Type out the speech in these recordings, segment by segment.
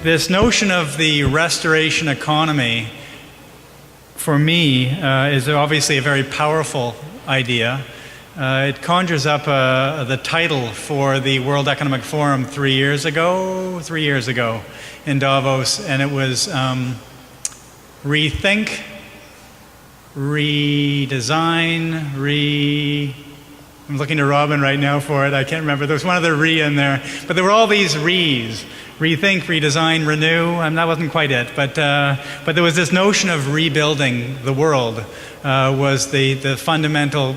this notion of the restoration economy, for me, is obviously a very powerful idea. It conjures up the title for the World Economic Forum 3 years ago in Davos, and it was rethink, redesign, I'm looking to Robin right now for it, I can't remember. There was one other re in there, but there were all these re's. Rethink, redesign, renew, and that wasn't quite it, but there was this notion of rebuilding the world was the fundamental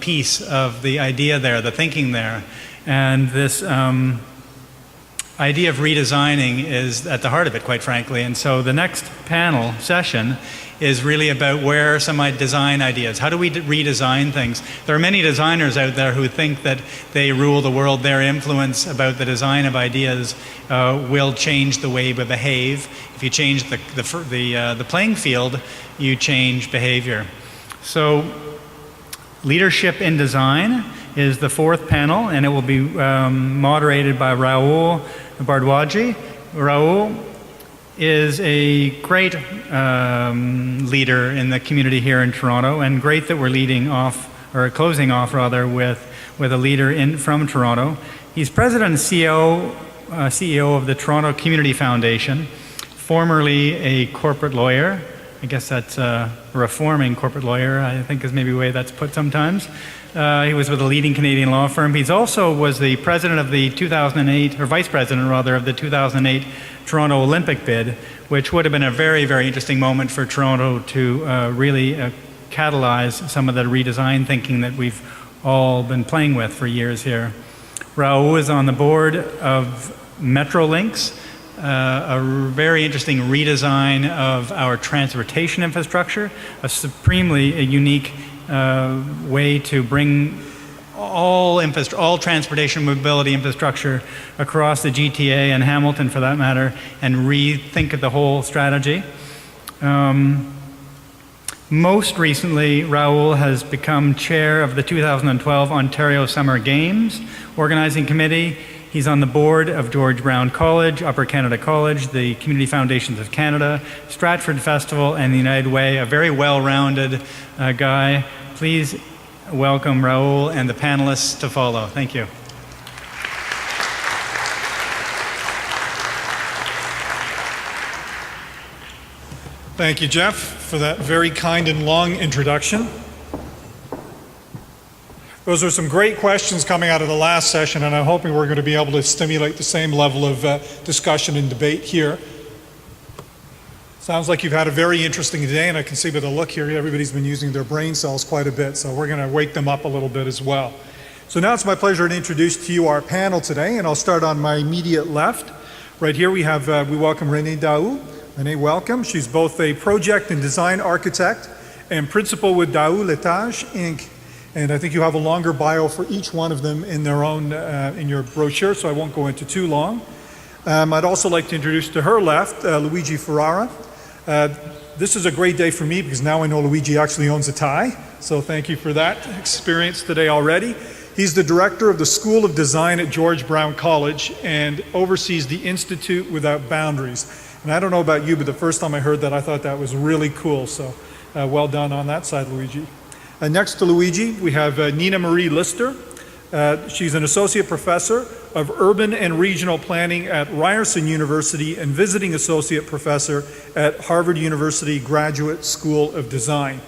piece of the idea there, the thinking there. And this idea of redesigning is at the heart of it, quite frankly. And so the next panel session is really about where are some design ideas. How do we redesign things? There are many designers out there who think that they rule the world. Their influence about the design of ideas will change the way we behave. If you change the playing field, you change behavior. So leadership in design is the fourth panel, and it will be moderated by Rahul Bhardwaj. Rahul is a great leader in the community here in Toronto, and great that we're closing off rather with a leader from Toronto. He's president and CEO of the Toronto Community Foundation, formerly a corporate lawyer. I guess that's a reforming corporate lawyer, I think is maybe the way that's put sometimes. He was with a leading Canadian law firm. He's also was the president of the 2008, or vice president rather, of the 2008 Toronto Olympic bid, which would have been a very, very interesting moment for Toronto to really catalyze some of the redesign thinking that we've all been playing with for years here. Rahul is on the board of Metrolinx, a very interesting redesign of our transportation infrastructure, a supremely unique way to bring all transportation mobility infrastructure across the GTA and Hamilton for that matter, and rethink the whole strategy. Most recently, Rahul has become chair of the 2012 Ontario Summer Games Organizing Committee. He's on the board of George Brown College, Upper Canada College, the Community Foundations of Canada, Stratford Festival, and the United Way, a very well-rounded guy. Please welcome Rahul and the panelists to follow. Thank you. Thank you, Jeff, for that very kind and long introduction. Those are some great questions coming out of the last session, and I'm hoping we're going to be able to stimulate the same level of discussion and debate here. Sounds like you've had a very interesting day, and I can see by the look here, everybody's been using their brain cells quite a bit, so we're going to wake them up a little bit as well. So now it's my pleasure to introduce to you our panel today, and I'll start on my immediate left. Right here we welcome Renée Daoust. Renée, welcome. She's both a project and design architect and principal with Daoust Lestage, Inc. And I think you have a longer bio for each one of them in their own, in your brochure, so I won't go into too long. I'd also like to introduce to her left, Luigi Fry. This is a great day for me because now I know Luigi actually owns a tie, so thank you for that experience today already. He's the director of the School of Design at George Brown College and oversees the Institute Without Boundaries. And I don't know about you, but the first time I heard that, I thought that was really cool, so well done on that side, Luigi. Next to Luigi, we have Nina Marie Lister. She's an associate professor of urban and regional planning at Ryerson University and visiting associate professor at Harvard University Graduate School of Design.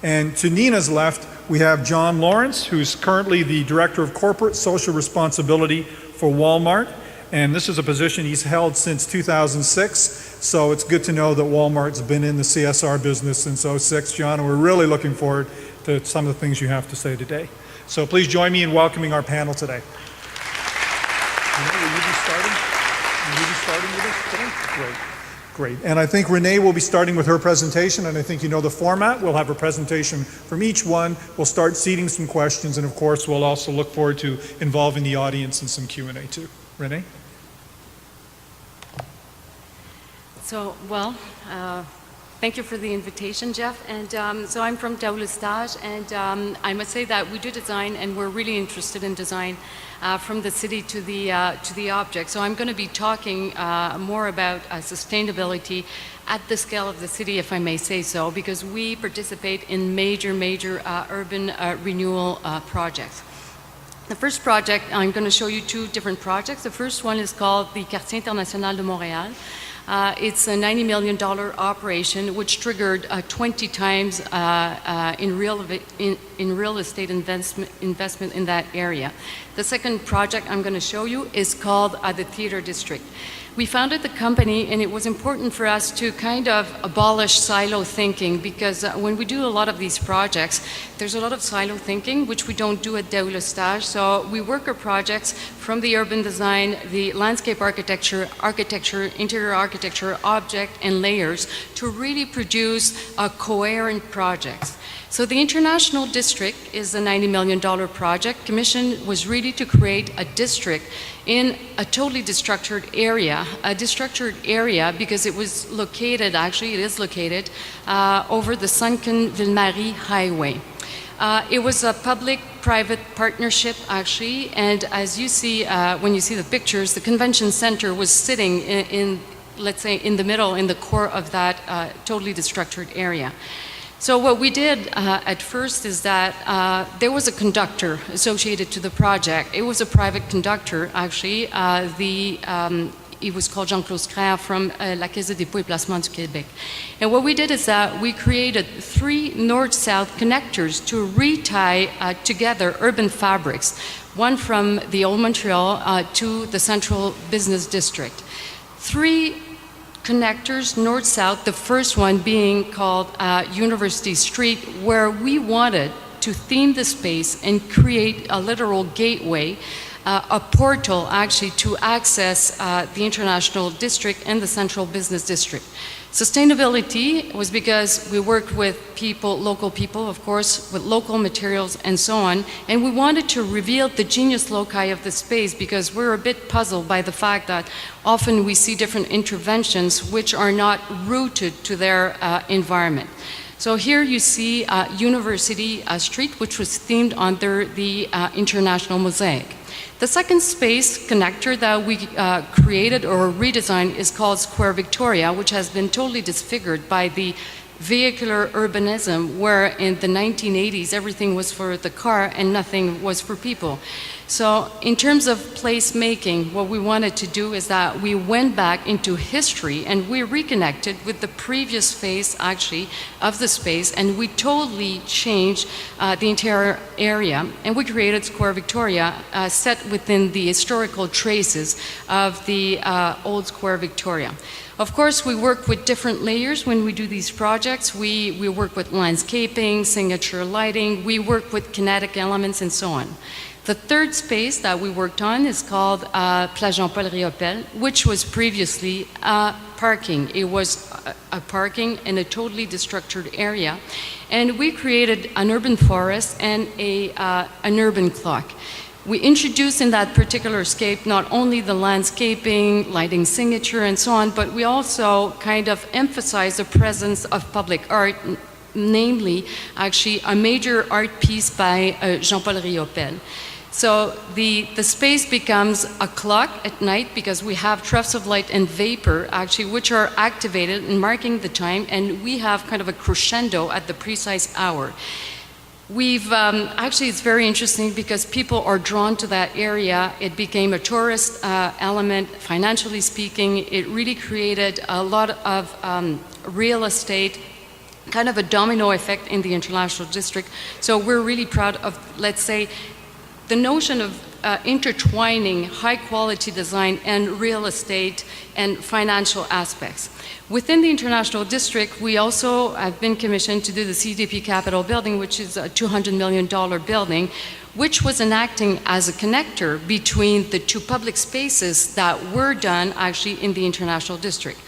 And to Nina's left, we have John Lawrence, who's currently the Director of Corporate Social Responsibility for Walmart. And this is a position he's held since 2006, so it's good to know that Walmart's been in the CSR business since 2006, John, and we're really looking forward to some of the things you have to say today. So please join me in welcoming our panel today. Renée, will you be starting with us today? Great. And I think Renée will be starting with her presentation, and I think you know the format. We'll have a presentation from each one. We'll start seeding some questions, and of course, we'll also look forward to involving the audience in some Q&A too. Renée? So, well, Thank you for the invitation, Jeff. And so I'm from Lestage, and I must say that we do design, and we're really interested in design from the city to the object. So I'm going to be talking more about sustainability at the scale of the city, if I may say so, because we participate in major urban renewal projects. The first project, I'm going to show you two different projects. The first one is called the Quartier International de Montréal. It's a $90 million operation which triggered 20 times in real estate investment in that area. The second project I'm going to show you is called the Theater District. We founded the company, and it was important for us to kind of abolish silo thinking, because when we do a lot of these projects, there's a lot of silo thinking, which we don't do at Daoust. So we work our projects from the urban design, the landscape architecture, interior architecture, object, and layers to really produce coherent projects. So the International District is a $90 million project. Commission was really to create a district in a totally destructured area, because it was located, actually it is located, over the sunken Ville-Marie Highway. It was a public-private partnership, actually, and as you see, when you see the pictures, the convention center was sitting in let's say, in the middle, in the core of that totally destructured area. So what we did at first is that there was a conductor associated to the project. It was a private conductor, actually. He was called Jean-Claude Scrère from La Caisse de dépôt et placement du Québec. And what we did is that we created 3 north-south connectors to retie together urban fabrics, one from the Old Montreal to the Central Business District. 3 connectors, north-south, the first one being called University Street, where we wanted to theme the space and create a literal gateway, a portal actually to access the International District and the Central Business District. Sustainability was because we worked with people, local people, of course, with local materials and so on, and we wanted to reveal the genius loci of the space because we're a bit puzzled by the fact that often we see different interventions which are not rooted to their environment. So here you see University Street, which was themed under the International Mosaic. The second space connector that we created or redesigned is called Square Victoria, which has been totally disfigured by the vehicular urbanism, where in the 1980s everything was for the car and nothing was for people. So in terms of placemaking, what we wanted to do is that we went back into history and we reconnected with the previous phase actually of the space, and we totally changed the entire area, and we created Square Victoria set within the historical traces of the old Square Victoria. Of course, we work with different layers when we do these projects. We work with landscaping, signature lighting, we work with kinetic elements and so on. The third space that we worked on is called Place Jean-Paul Riopel, which was previously parking. It was a parking in a totally destructured area. And we created an urban forest and an urban clock. We introduced in that particular scape not only the landscaping, lighting signature, and so on, but we also kind of emphasized the presence of public art, namely, actually, a major art piece by Jean-Paul Riopel. So the space becomes a clock at night because we have troughs of light and vapor, actually, which are activated and marking the time, and we have kind of a crescendo at the precise hour. We've actually, it's very interesting because people are drawn to that area. It became a tourist element, financially speaking. It really created a lot of real estate, kind of a domino effect in the International District. So we're really proud of, let's say, the notion of intertwining high quality design and real estate and financial aspects. Within the International District, we also have been commissioned to do the CDP Capitol building, which is a $200 million building, which was enacting as a connector between the 2 public spaces that were done actually in the International District.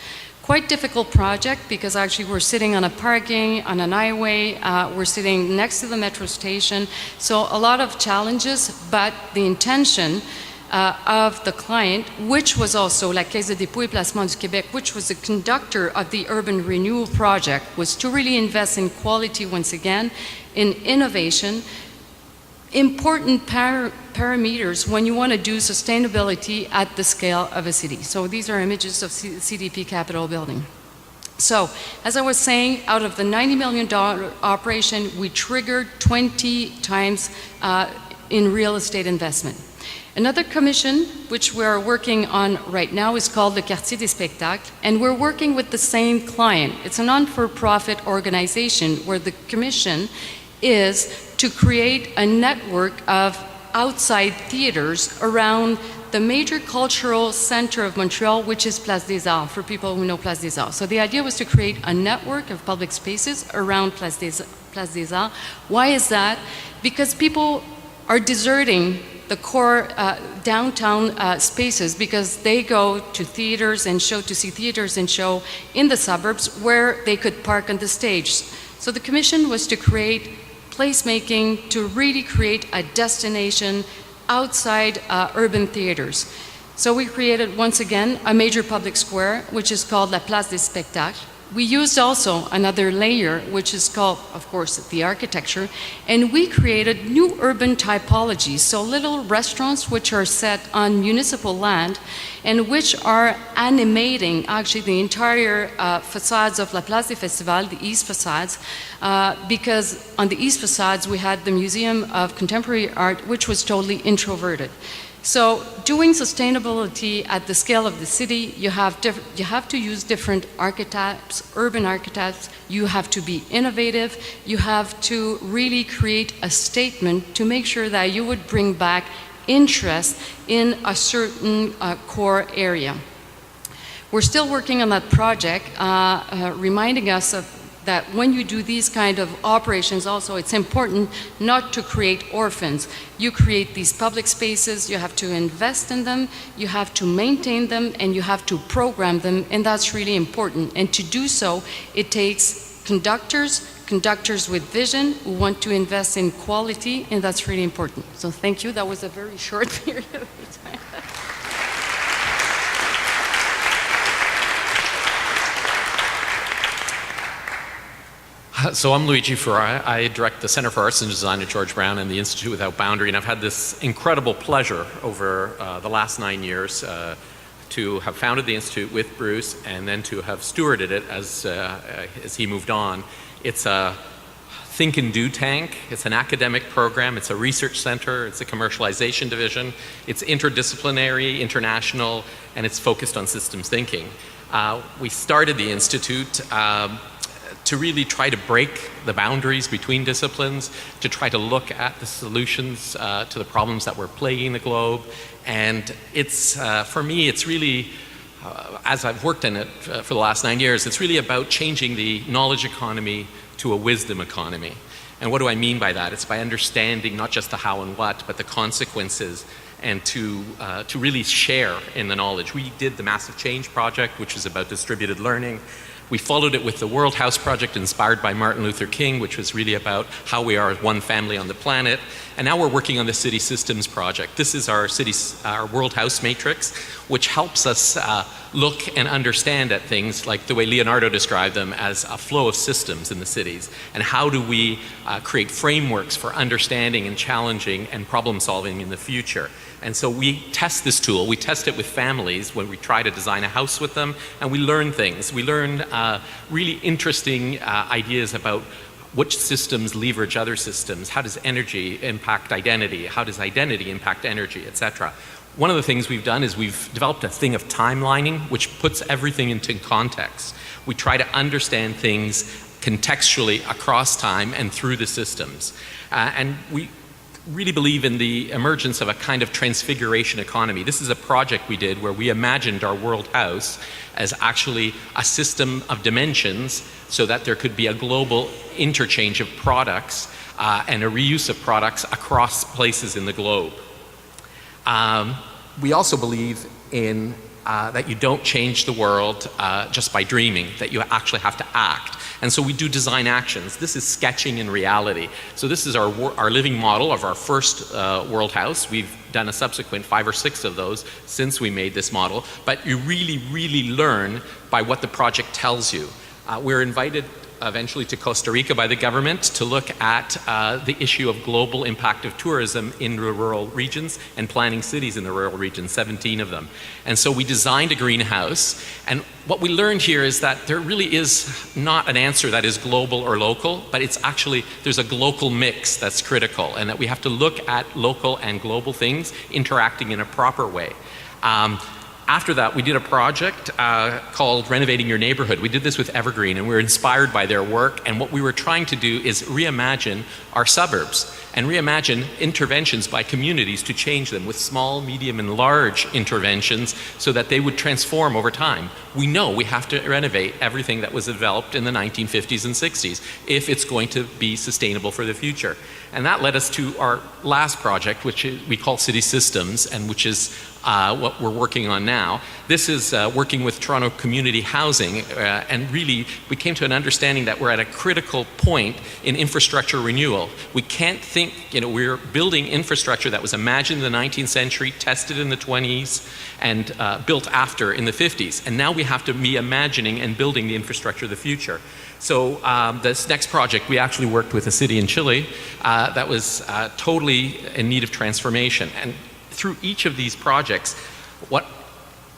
Quite difficult project because actually we're sitting on a parking, on an highway, we're sitting next to the metro station, so a lot of challenges, but the intention of the client, which was also la Caisse de dépôt et placement du Québec, which was the conductor of the urban renewal project, was to really invest in quality once again, in innovation, important parameters when you want to do sustainability at the scale of a city. So these are images of CDP Capitol building. So, as I was saying, out of the $90 million operation, we triggered 20 times in real estate investment. Another commission, which we're working on right now, is called the Quartier des Spectacles, and we're working with the same client. It's a non-for-profit organization where the commission is to create a network of outside theaters around the major cultural center of Montreal, which is Place des Arts, for people who know Place des Arts. So the idea was to create a network of public spaces around Place des Arts. Why is that? Because people are deserting the core downtown spaces because they go to theaters and show, to see theaters and show in the suburbs where they could park on the stage. So the commission was to create placemaking to really create a destination outside urban theaters. So we created, once again, a major public square, which is called La Place des Spectacles. We used also another layer, which is called, of course, the architecture, and we created new urban typologies, so little restaurants which are set on municipal land and which are animating actually the entire facades of La Place des Festivals, the east facades, because on the east facades we had the Museum of Contemporary Art, which was totally introverted. So doing sustainability at the scale of the city, you have to use different archetypes, urban archetypes. You have to be innovative. You have to really create a statement to make sure that you would bring back interest in a certain core area. We're still working on that project, reminding us of that when you do these kind of operations also, it's important not to create orphans. You create these public spaces, you have to invest in them, you have to maintain them, and you have to program them, and that's really important. And to do so, it takes conductors with vision who want to invest in quality, and that's really important. So thank you. That was a very short period of time. So I'm Luigi Fry. I direct the Center for Arts and Design at George Brown and the Institute Without Boundary, and I've had this incredible pleasure over the last 9 years to have founded the Institute with Bruce and then to have stewarded it as he moved on. It's a think and do tank. It's an academic program. It's a research center. It's a commercialization division. It's interdisciplinary, international, and it's focused on systems thinking. We started the Institute to really try to break the boundaries between disciplines, to try to look at the solutions to the problems that were plaguing the globe. And it's, for me, it's really, as I've worked in it for the last 9 years, it's really about changing the knowledge economy to a wisdom economy. And what do I mean by that? It's by understanding not just the how and what, but the consequences, and to really share in the knowledge. We did the Massive Change Project, which is about distributed learning. We followed it with the World House Project, inspired by Martin Luther King, which was really about how we are one family on the planet. And now we're working on the City Systems Project. This is our World House Matrix, which helps us look and understand at things like the way Leonardo described them as a flow of systems in the cities. And how do we create frameworks for understanding and challenging and problem solving in the future. And so we test this tool. We test it with families when we try to design a house with them, and we learn things. We learn really interesting ideas about which systems leverage other systems. How does energy impact identity? How does identity impact energy, etc. One of the things we've done is we've developed a thing of timelining, which puts everything into context. We try to understand things contextually across time and through the systems. And we really believe in the emergence of a kind of transfiguration economy. This is a project we did where we imagined our world house as actually a system of dimensions so that there could be a global interchange of products and a reuse of products across places in the globe. We also believe in that you don't change the world just by dreaming, that you actually have to act. And so we do design actions. This is sketching in reality. So this is our living model of our first World House. We've done a subsequent 5 or 6 of those since we made this model. But you really, really learn by what the project tells you. We're invited eventually to Costa Rica by the government to look at the issue of global impact of tourism in the rural regions and planning cities in the rural regions, 17 of them. And so we designed a greenhouse, and what we learned here is that there really is not an answer that is global or local, but it's actually, there's a global mix that's critical, and that we have to look at local and global things interacting in a proper way. After that, we did a project called Renovating Your Neighborhood. We did this with Evergreen, and we were inspired by their work. And what we were trying to do is reimagine our suburbs and reimagine interventions by communities to change them with small, medium, and large interventions so that they would transform over time. We know we have to renovate everything that was developed in the 1950s and 60s if it's going to be sustainable for the future. And that led us to our last project, which we call City Systems, and which is what we're working on now. This is working with Toronto Community Housing, and really we came to an understanding that we're at a critical point in infrastructure renewal. We can't think, we're building infrastructure that was imagined in the 19th century, tested in the 20s, and built after in the 50s. And now we have to be imagining and building the infrastructure of the future. So this next project, we actually worked with a city in Chile that was totally in need of transformation. And through each of these projects, what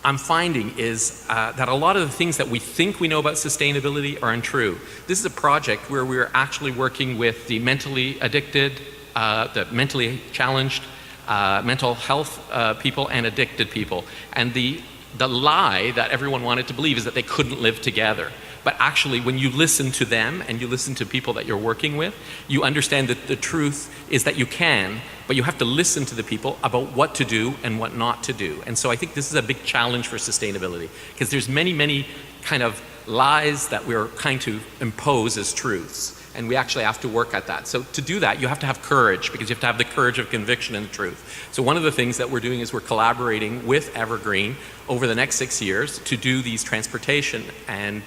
I'm finding is that a lot of the things that we think we know about sustainability are untrue. This is a project where we're actually working with the mentally addicted, the mentally challenged, mental health people and addicted people. And the lie that everyone wanted to believe is that they couldn't live together. But actually, when you listen to them and you listen to people that you're working with, you understand that the truth is that you can, but you have to listen to the people about what to do and what not to do. And so I think this is a big challenge for sustainability, because there's many, many kind of lies that we're trying to impose as truths. And we actually have to work at that. So to do that, you have to have courage, because you have to have the courage of conviction and the truth. So one of the things that we're doing is we're collaborating with Evergreen over the next 6 years to do these transportation and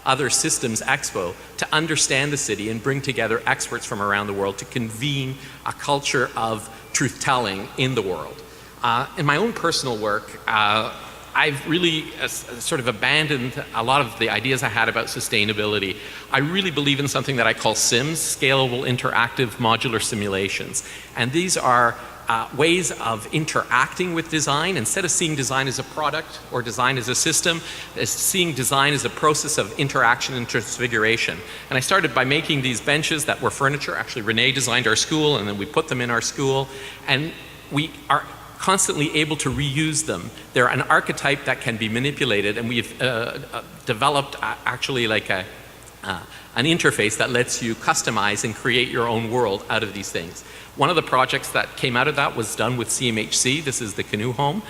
other systems expo to understand the city and bring together experts from around the world to convene a culture of truth-telling in the world. In my own personal work, I've really sort of abandoned a lot of the ideas I had about sustainability. I really believe in something that I call SIMS, Scalable Interactive Modular Simulations. And these are ways of interacting with design. Instead of seeing design as a product or design as a system, seeing design as a process of interaction and transfiguration. And I started by making these benches that were furniture. Actually, Renée designed our school, and then we put them in our school. And we are constantly able to reuse them. They're an archetype that can be manipulated, and we've developed actually like an interface that lets you customize and create your own world out of these things. One of the projects that came out of that was done with CMHC. This is the Canoe Home.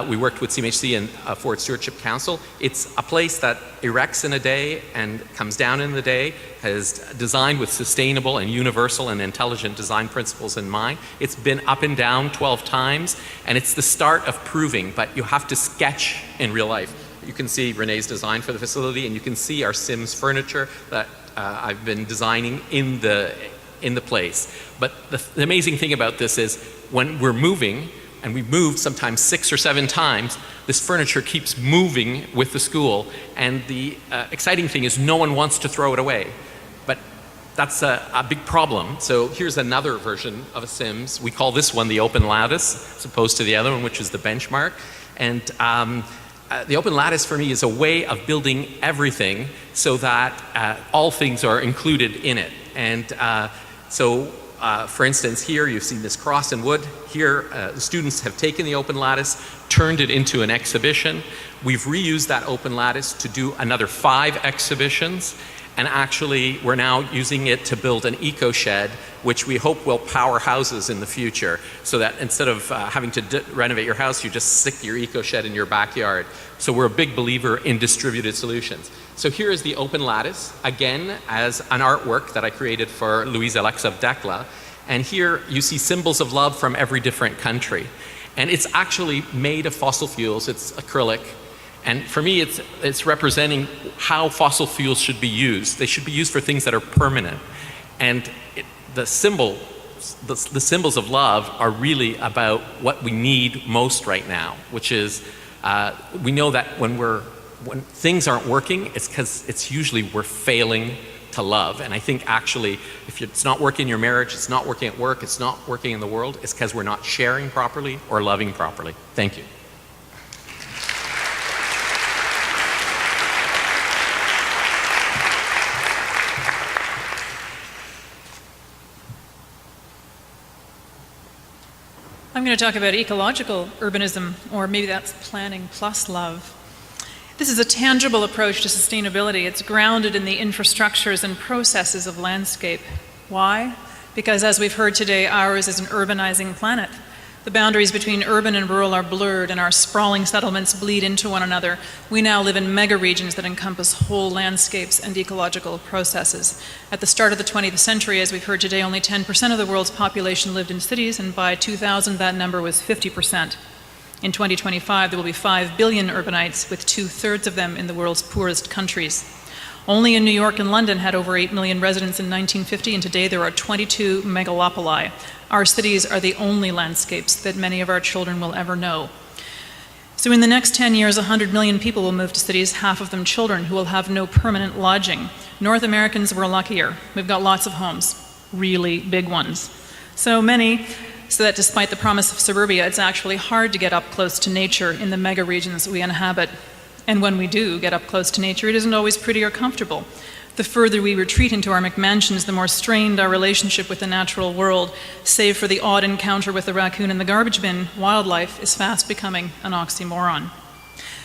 We worked with CMHC and Forest Stewardship Council. It's a place that erects in a day and comes down in the day, is designed with sustainable and universal and intelligent design principles in mind. It's been up and down 12 times, and it's the start of proving, but you have to sketch in real life. You can see Renée's design for the facility, and you can see our Sims furniture that I've been designing in the place. But the amazing thing about this is when we're moving, and we've moved sometimes 6 or 7 times, this furniture keeps moving with the school. And the exciting thing is no one wants to throw it away. But that's a big problem. So here's another version of a Sims. We call this one the open lattice, as opposed to the other one, which is the benchmark. And the open lattice for me is a way of building everything so that all things are included in it. And for instance, here you've seen this cross in wood. Here, the students have taken the open lattice, turned it into an exhibition. We've reused that open lattice to do another 5 exhibitions. And actually, we're now using it to build an eco-shed, which we hope will power houses in the future, so that instead of having to renovate your house, you just stick your eco-shed in your backyard. So we're a big believer in distributed solutions. So here is the open lattice, again, as an artwork that I created for Louise Alexa of Decla. And here you see symbols of love from every different country. And it's actually made of fossil fuels. It's acrylic. And for me, it's representing how fossil fuels should be used. They should be used for things that are permanent. And the symbols of love are really about what we need most right now, which is we know that when things aren't working, it's because it's usually we're failing to love. And I think actually, if it's not working in your marriage, it's not working at work, it's not working in the world, it's because we're not sharing properly or loving properly. Thank you. I'm going to talk about ecological urbanism, or maybe that's planning plus love. This is a tangible approach to sustainability. It's grounded in the infrastructures and processes of landscape. Why? Because as we've heard today, ours is an urbanizing planet. The boundaries between urban and rural are blurred, and our sprawling settlements bleed into one another. We now live in mega regions that encompass whole landscapes and ecological processes. At the start of the 20th century, as we've heard today, only 10% of the world's population lived in cities, and by 2000 that number was 50%. In 2025, there will be 5 billion urbanites, with 2/3 of them in the world's poorest countries. Only in New York and London had over 8 million residents in 1950, and today there are 22 megalopoli. Our cities are the only landscapes that many of our children will ever know. So in the next 10 years, 100 million people will move to cities, half of them children, who will have no permanent lodging. North Americans were luckier. We've got lots of homes, really big ones. So that despite the promise of suburbia, it's actually hard to get up close to nature in the mega regions we inhabit. And when we do get up close to nature, it isn't always pretty or comfortable. The further we retreat into our McMansions, the more strained our relationship with the natural world. Save for the odd encounter with the raccoon in the garbage bin, wildlife is fast becoming an oxymoron.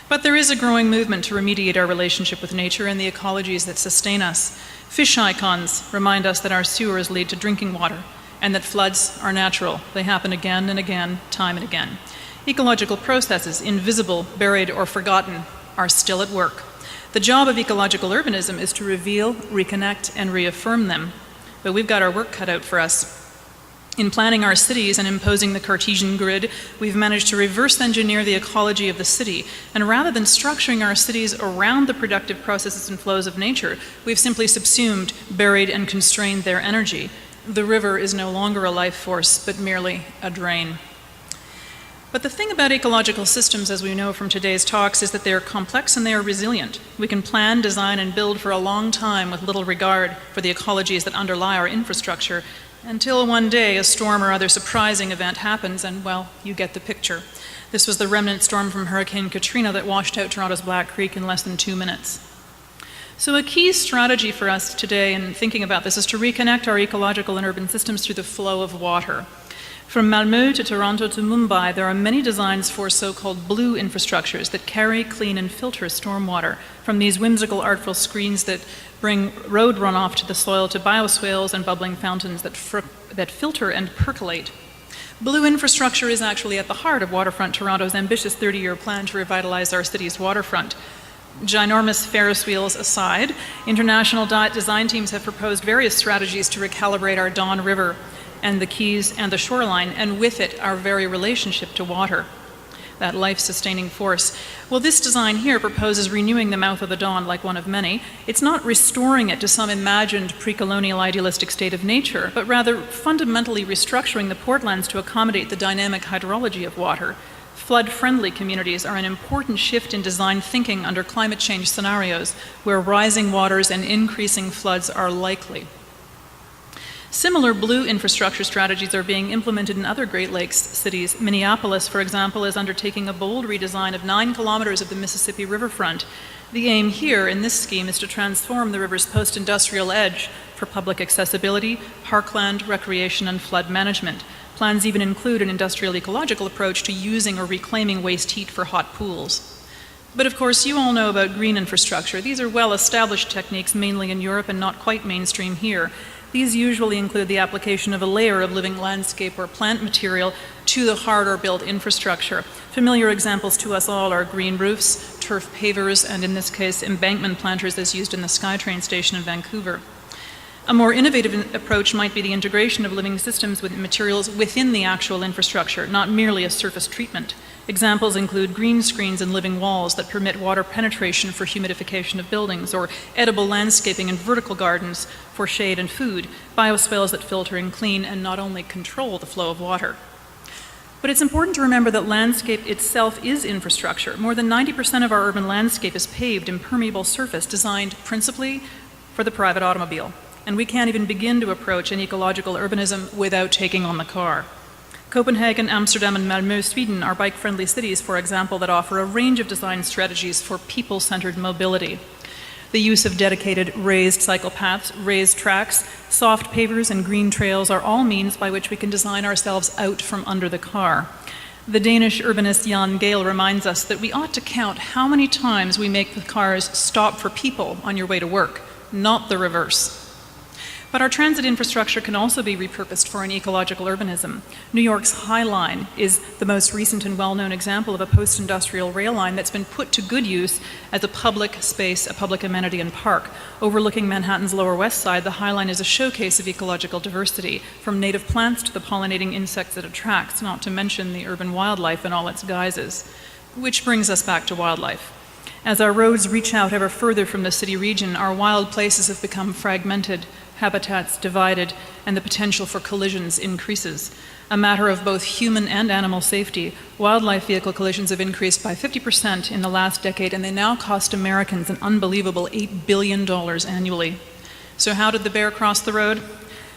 But there is a growing movement to remediate our relationship with nature and the ecologies that sustain us. Fish icons remind us that our sewers lead to drinking water, and that floods are natural. They happen again and again, time and again. Ecological processes, invisible, buried, or forgotten, are still at work. The job of ecological urbanism is to reveal, reconnect, and reaffirm them. But we've got our work cut out for us. In planning our cities and imposing the Cartesian grid, we've managed to reverse engineer the ecology of the city. And rather than structuring our cities around the productive processes and flows of nature, we've simply subsumed, buried, and constrained their energy. The river is no longer a life force, but merely a drain. But the thing about ecological systems, as we know from today's talks, is that they are complex and they are resilient. We can plan, design, and build for a long time with little regard for the ecologies that underlie our infrastructure, until one day a storm or other surprising event happens and, well, you get the picture. This was the remnant storm from Hurricane Katrina that washed out Toronto's Black Creek in less than 2 minutes. So a key strategy for us today in thinking about this is to reconnect our ecological and urban systems through the flow of water. From Malmö to Toronto to Mumbai, there are many designs for so-called blue infrastructures that carry, clean, and filter stormwater, from these whimsical, artful screens that bring road runoff to the soil to bioswales and bubbling fountains that filter and percolate. Blue infrastructure is actually at the heart of Waterfront Toronto's ambitious 30-year plan to revitalize our city's waterfront. Ginormous Ferris wheels aside, international design teams have proposed various strategies to recalibrate our Don River and the quays and the shoreline, and with it, our very relationship to water, that life-sustaining force. Well, this design here proposes renewing the mouth of the Don like one of many. It's not restoring it to some imagined pre-colonial idealistic state of nature, but rather fundamentally restructuring the portlands to accommodate the dynamic hydrology of water. Flood-friendly communities are an important shift in design thinking under climate change scenarios, where rising waters and increasing floods are likely. Similar blue infrastructure strategies are being implemented in other Great Lakes cities. Minneapolis, for example, is undertaking a bold redesign of 9 kilometers of the Mississippi riverfront. The aim here in this scheme is to transform the river's post-industrial edge for public accessibility, parkland, recreation, and flood management. Plans even include an industrial ecological approach to using or reclaiming waste heat for hot pools. But of course, you all know about green infrastructure. These are well-established techniques, mainly in Europe and not quite mainstream here. These usually include the application of a layer of living landscape or plant material to the harder built infrastructure. Familiar examples to us all are green roofs, turf pavers, and in this case, embankment planters as used in the SkyTrain station in Vancouver. A more innovative approach might be the integration of living systems with materials within the actual infrastructure, not merely a surface treatment. Examples include green screens and living walls that permit water penetration for humidification of buildings, or edible landscaping and vertical gardens for shade and food, bioswales that filter and clean and not only control the flow of water. But it's important to remember that landscape itself is infrastructure. More than 90% of our urban landscape is paved, impermeable surface designed principally for the private automobile. And we can't even begin to approach an ecological urbanism without taking on the car. Copenhagen, Amsterdam, and Malmö, Sweden are bike-friendly cities, for example, that offer a range of design strategies for people-centered mobility. The use of dedicated raised cycle paths, raised tracks, soft pavers, and green trails are all means by which we can design ourselves out from under the car. The Danish urbanist Jan Gehl reminds us that we ought to count how many times we make the cars stop for people on your way to work, not the reverse. But our transit infrastructure can also be repurposed for an ecological urbanism. New York's High Line is the most recent and well-known example of a post-industrial rail line that's been put to good use as a public space, a public amenity and park. Overlooking Manhattan's Lower West Side, the High Line is a showcase of ecological diversity, from native plants to the pollinating insects it attracts, not to mention the urban wildlife in all its guises. Which brings us back to wildlife. As our roads reach out ever further from the city region, our wild places have become fragmented, habitats divided, and the potential for collisions increases. A matter of both human and animal safety, wildlife vehicle collisions have increased by 50% in the last decade, and they now cost Americans an unbelievable $8 billion annually. So how did the bear cross the road?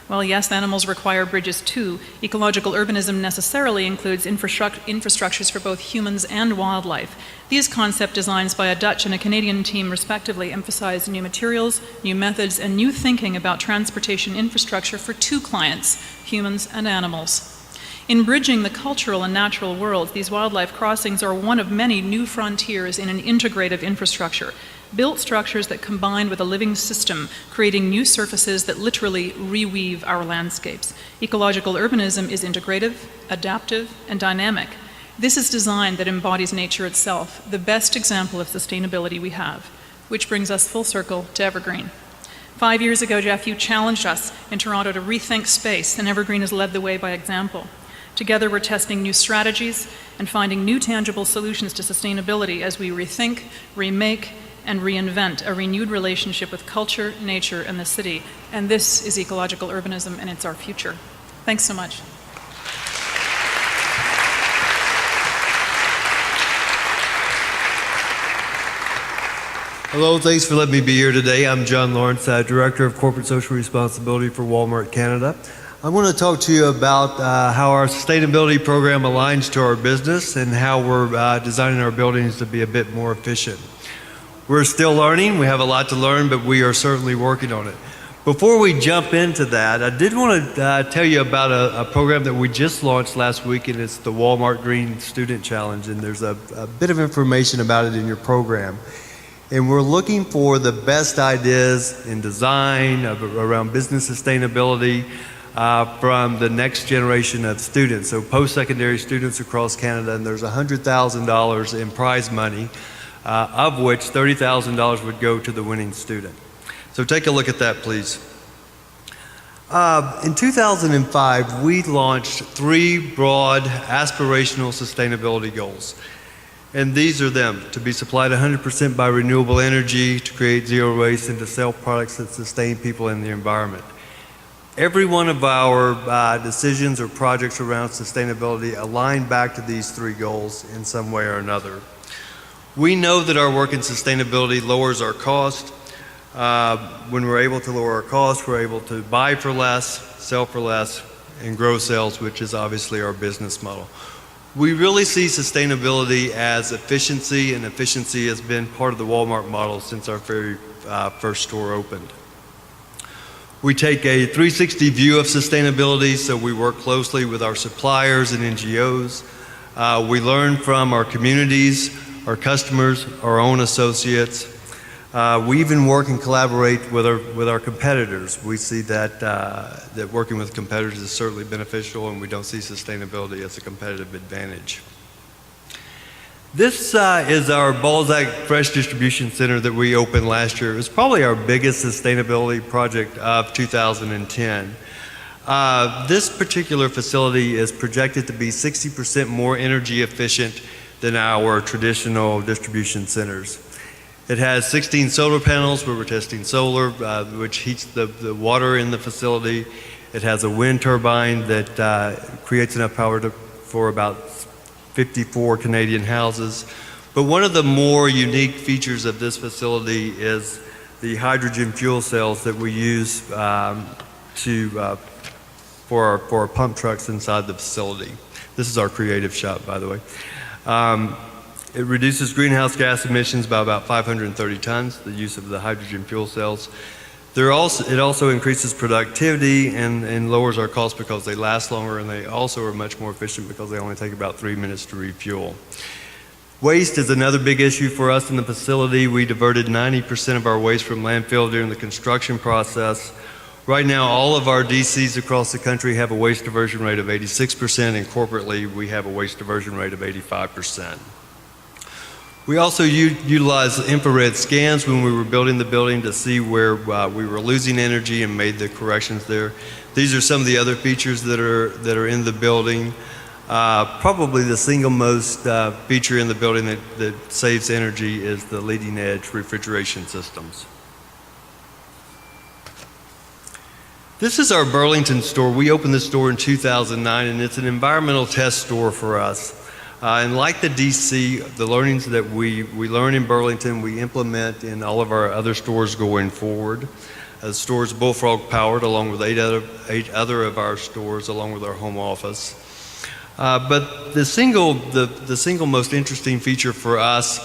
Well, yes, animals require bridges too. Ecological urbanism necessarily includes infrastructures for both humans and wildlife. These concept designs by a Dutch and a Canadian team respectively emphasize new materials, new methods, and new thinking about transportation infrastructure for two clients, humans and animals. In bridging the cultural and natural worlds, these wildlife crossings are one of many new frontiers in an integrative infrastructure. Built structures that combine with a living system, creating new surfaces that literally reweave our landscapes. Ecological urbanism is integrative, adaptive, and dynamic. This is design that embodies nature itself, the best example of sustainability we have, which brings us full circle to Evergreen. 5 years ago, Jeff, you challenged us in Toronto to rethink space, and Evergreen has led the way by example. Together, we're testing new strategies and finding new tangible solutions to sustainability as we rethink, remake, and reinvent a renewed relationship with culture, nature, and the city. And this is ecological urbanism, and it's our future. Thanks so much. Hello, thanks for letting me be here today. I'm John Lawrence, Director of Corporate Social Responsibility for Walmart Canada. I want to talk to you about how our sustainability program aligns to our business and how we're designing our buildings to be a bit more efficient. We're still learning. We have a lot to learn, but we are certainly working on it. Before we jump into that, I did want to tell you about a program that we just launched last week, and it's the Walmart Green Student Challenge, and there's a bit of information about it in your program. And we're looking for the best ideas in design around business sustainability from the next generation of students, so post-secondary students across Canada, and there's $100,000 in prize money, of which $30,000 would go to the winning student. So take a look at that, please. In 2005, we launched 3 broad aspirational sustainability goals. And these are them: to be supplied 100% by renewable energy, to create zero waste, and to sell products that sustain people and the environment. Every one of our decisions or projects around sustainability align back to these 3 goals in some way or another. We know that our work in sustainability lowers our cost. When we're able to lower our costs, we're able to buy for less, sell for less, and grow sales, which is obviously our business model. We really see sustainability as efficiency, and efficiency has been part of the Walmart model since our very first store opened. We take a 360 view of sustainability, so we work closely with our suppliers and NGOs. We learn from our communities, our customers, our own associates. We even work and collaborate with our competitors. We see that working with competitors is certainly beneficial, and we don't see sustainability as a competitive advantage. This is our Balzac Fresh Distribution Center that we opened last year. It was probably our biggest sustainability project of 2010. This particular facility is projected to be 60% more energy efficient than our traditional distribution centers. It has 16 solar panels where we're testing solar, which heats the water in the facility. It has a wind turbine that creates enough power for about 54 Canadian houses. But one of the more unique features of this facility is the hydrogen fuel cells that we use for our pump trucks inside the facility. This is our creative shop, by the way. It reduces greenhouse gas emissions by about 530 tons, the use of the hydrogen fuel cells. It also increases productivity and lowers our costs because they last longer, and they also are much more efficient because they only take about 3 minutes to refuel. Waste is another big issue for us in the facility. We diverted 90% of our waste from landfill during the construction process. Right now, all of our DCs across the country have a waste diversion rate of 86%, and corporately, we have a waste diversion rate of 85%. We also utilize infrared scans when we were building the building to see where we were losing energy and made the corrections there. These are some of the other features that are in the building. Probably the single most feature in the building that saves energy is the leading edge refrigeration systems. This is our Burlington store. We opened this store in 2009, and it's an environmental test store for us. And like the DC, the learnings that we learn in Burlington, we implement in all of our other stores going forward. The store is Bullfrog powered, along with eight other of our stores, along with our home office. But the single most interesting feature for us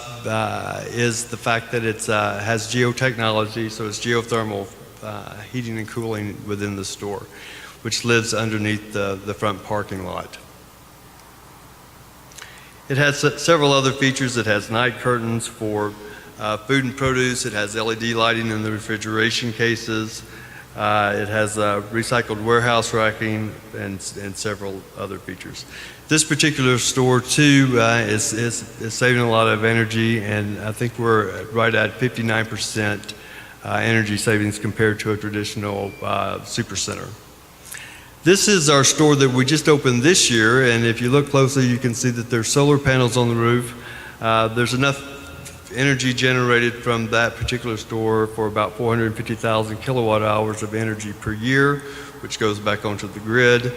is the fact that it has geotechnology, so it's geothermal heating and cooling within the store, which lives underneath the front parking lot. It has several other features. It has night curtains for food and produce. It has LED lighting in the refrigeration cases. It has recycled warehouse racking and several other features. This particular store too is saving a lot of energy, and I think we're right at 59% energy savings compared to a traditional supercenter. This is our store that we just opened this year, and if you look closely, you can see that there's solar panels on the roof. There's enough energy generated from that particular store for about 450,000 kilowatt hours of energy per year, which goes back onto the grid.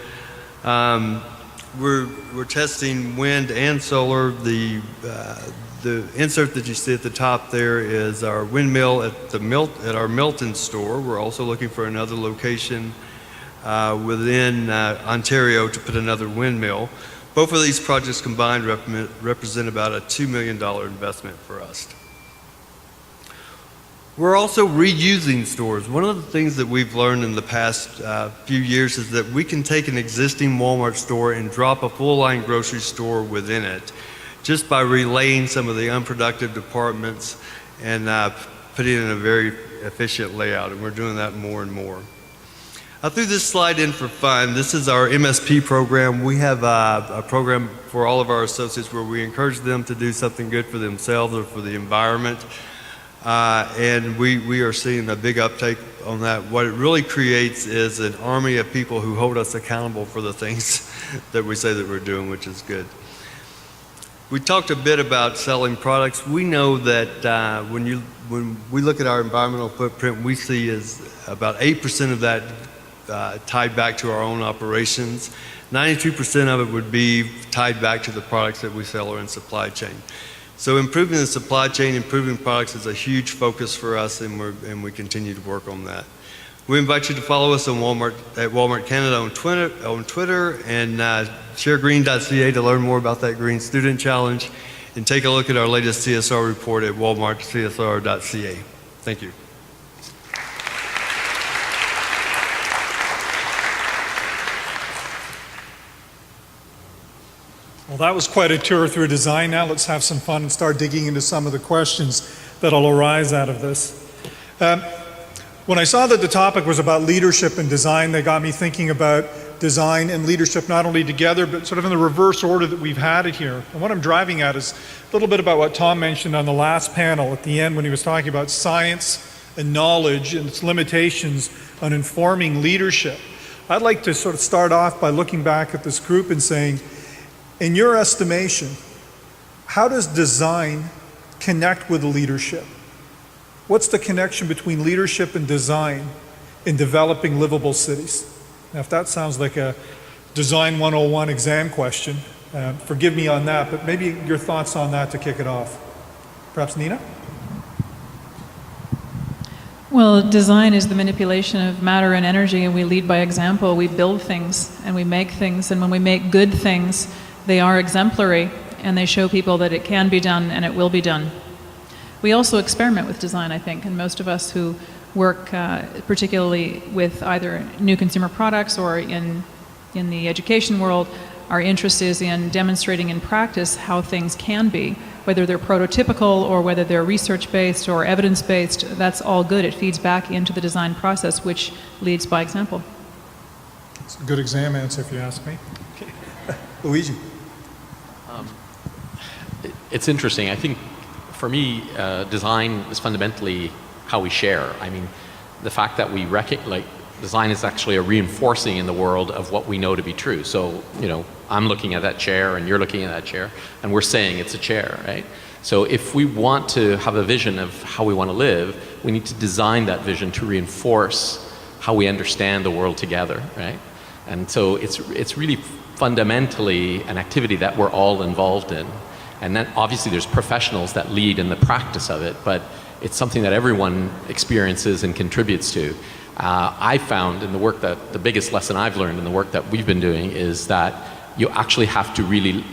We're testing wind and solar. The insert that you see at the top there is our windmill at our Milton store. We're also looking for another location within Ontario to put another windmill. Both of these projects combined represent about a $2 million investment for us. We're also reusing stores. One of the things that we've learned in the past few years is that we can take an existing Walmart store and drop a full-line grocery store within it just by relaying some of the unproductive departments and putting it in a very efficient layout, and we're doing that more and more. I threw this slide in for fun. This is our MSP program. We have a program for all of our associates where we encourage them to do something good for themselves or for the environment. And we are seeing a big uptake on that. What it really creates is an army of people who hold us accountable for the things that we say that we're doing, which is good. We talked a bit about selling products. We know that when we look at our environmental footprint, we see is about 8% of that tied back to our own operations. 92% of it would be tied back to the products that we sell or in supply chain. So improving the supply chain, improving products is a huge focus for us, and we continue to work on that. We invite you to follow us on at Walmart Canada on Twitter and sharegreen.ca to learn more about that Green Student Challenge, and take a look at our latest CSR report at walmartcsr.ca. Thank you. Well, that was quite a tour through design. Now let's have some fun and start digging into some of the questions that'll arise out of this. When I saw that the topic was about leadership and design, that got me thinking about design and leadership not only together, but sort of in the reverse order that we've had it here. And what I'm driving at is a little bit about what Tom mentioned on the last panel at the end when he was talking about science and knowledge and its limitations on informing leadership. I'd like to sort of start off by looking back at this group and saying, in your estimation, how does design connect with leadership? What's the connection between leadership and design in developing livable cities? Now, if that sounds like a Design 101 exam question, forgive me on that, but maybe your thoughts on that to kick it off. Perhaps Nina? Well, design is the manipulation of matter and energy, and we lead by example. We build things and we make things, and when we make good things, they are exemplary and they show people that it can be done and it will be done. We also experiment with design, I think, and most of us who work particularly with either new consumer products or in the education world, our interest is in demonstrating in practice how things can be, whether they're prototypical or whether they're research-based or evidence-based. That's all good. It feeds back into the design process, which leads by example. It's a good exam answer if you ask me. Okay. Luigi. It's interesting. I think for me, design is fundamentally how we share. I mean, the fact that we design is actually a reinforcing in the world of what we know to be true. So, I'm looking at that chair and you're looking at that chair and we're saying it's a chair, right? So if we want to have a vision of how we want to live, we need to design that vision to reinforce how we understand the world together, right? And so it's really fundamentally an activity that we're all involved in. And then obviously there's professionals that lead in the practice of it, but it's something that everyone experiences and contributes to. I found in the work that the biggest lesson I've learned in the work that we've been doing is that you actually have to really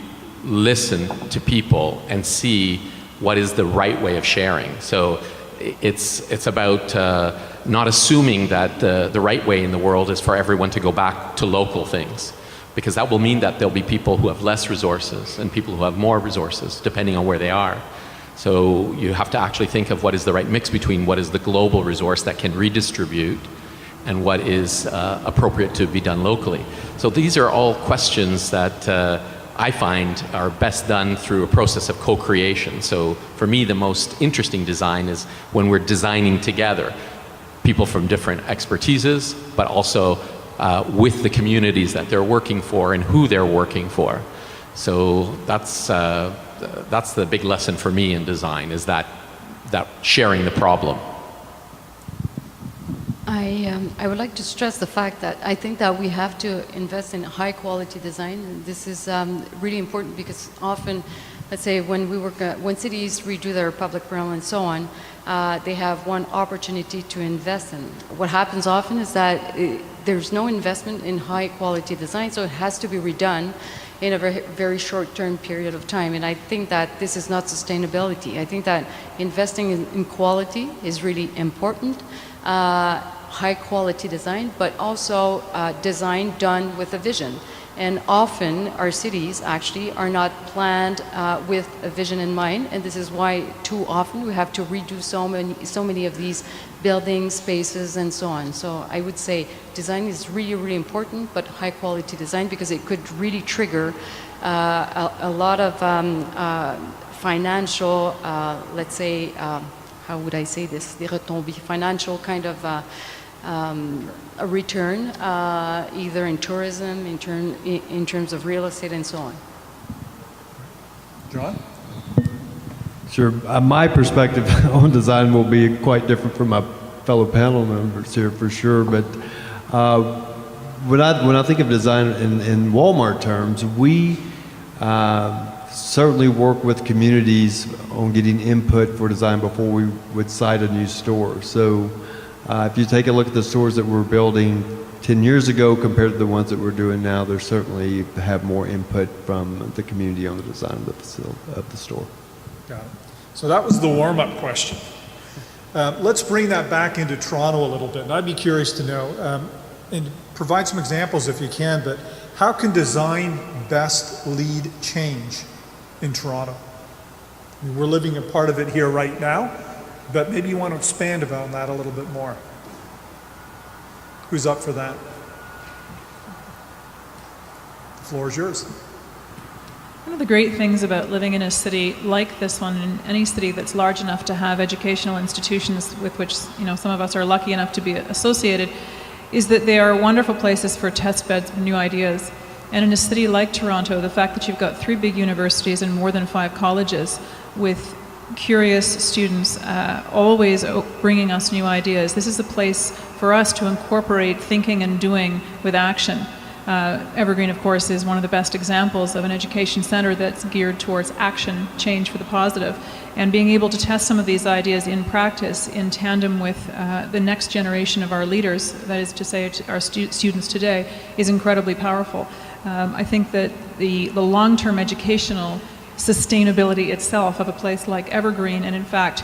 listen to people and see what is the right way of sharing. So it's about not assuming that the right way in the world is for everyone to go back to local things, because that will mean that there'll be people who have less resources and people who have more resources, depending on where they are. So you have to actually think of what is the right mix between what is the global resource that can redistribute and what is appropriate to be done locally. So these are all questions that I find are best done through a process of co-creation. So for me, the most interesting design is when we're designing together, people from different expertises, but also with the communities that they're working for and who they're working for. So that's the big lesson for me in design, is that sharing the problem. I would like to stress the fact that I think that we have to invest in high quality design. And this is really important because often, let's say when cities redo their public realm and so on, they have one opportunity to invest in. What happens often is that there's no investment in high quality design, so it has to be redone in a very, very short-term period of time. And I think that this is not sustainability. I think that investing in quality is really important, high quality design, but also design done with a vision. And often our cities actually are not planned with a vision in mind, and this is why too often we have to redo so many of these buildings, spaces, and so on. So I would say design is really, really important, but high quality design, because it could really trigger a lot of financial, let's say, how would I say this, des retombées, financial kind of a return, either in tourism, in terms of real estate, and so on. John? Sure. My perspective on design will be quite different from my fellow panel members here for sure. But when I think of design in Walmart terms, we certainly work with communities on getting input for design before we would site a new store. So if you take a look at the stores that we're building 10 years ago compared to the ones that we're doing now, they certainly have more input from the community on the design of the facility, of the store. Got it. So that was the warm-up question. Let's bring that back into Toronto a little bit. And I'd be curious to know, and provide some examples if you can, but how can design best lead change in Toronto? I mean, we're living a part of it here right now, but maybe you want to expand about that a little bit more. Who's up for that? floor is yours. One of the great things about living in a city like this one, in any city that's large enough to have educational institutions with which some of us are lucky enough to be associated, is that they are wonderful places for test beds of new ideas. And in a city like Toronto, the fact that you've got 3 big universities and more than 5 colleges with curious students always bringing us new ideas, this is a place for us to incorporate thinking and doing with action. Evergreen, of course, is one of the best examples of an education center that's geared towards action, change for the positive. And being able to test some of these ideas in practice in tandem with the next generation of our leaders, that is to say our students today, is incredibly powerful. I think that the long-term educational sustainability itself of a place like Evergreen, and in fact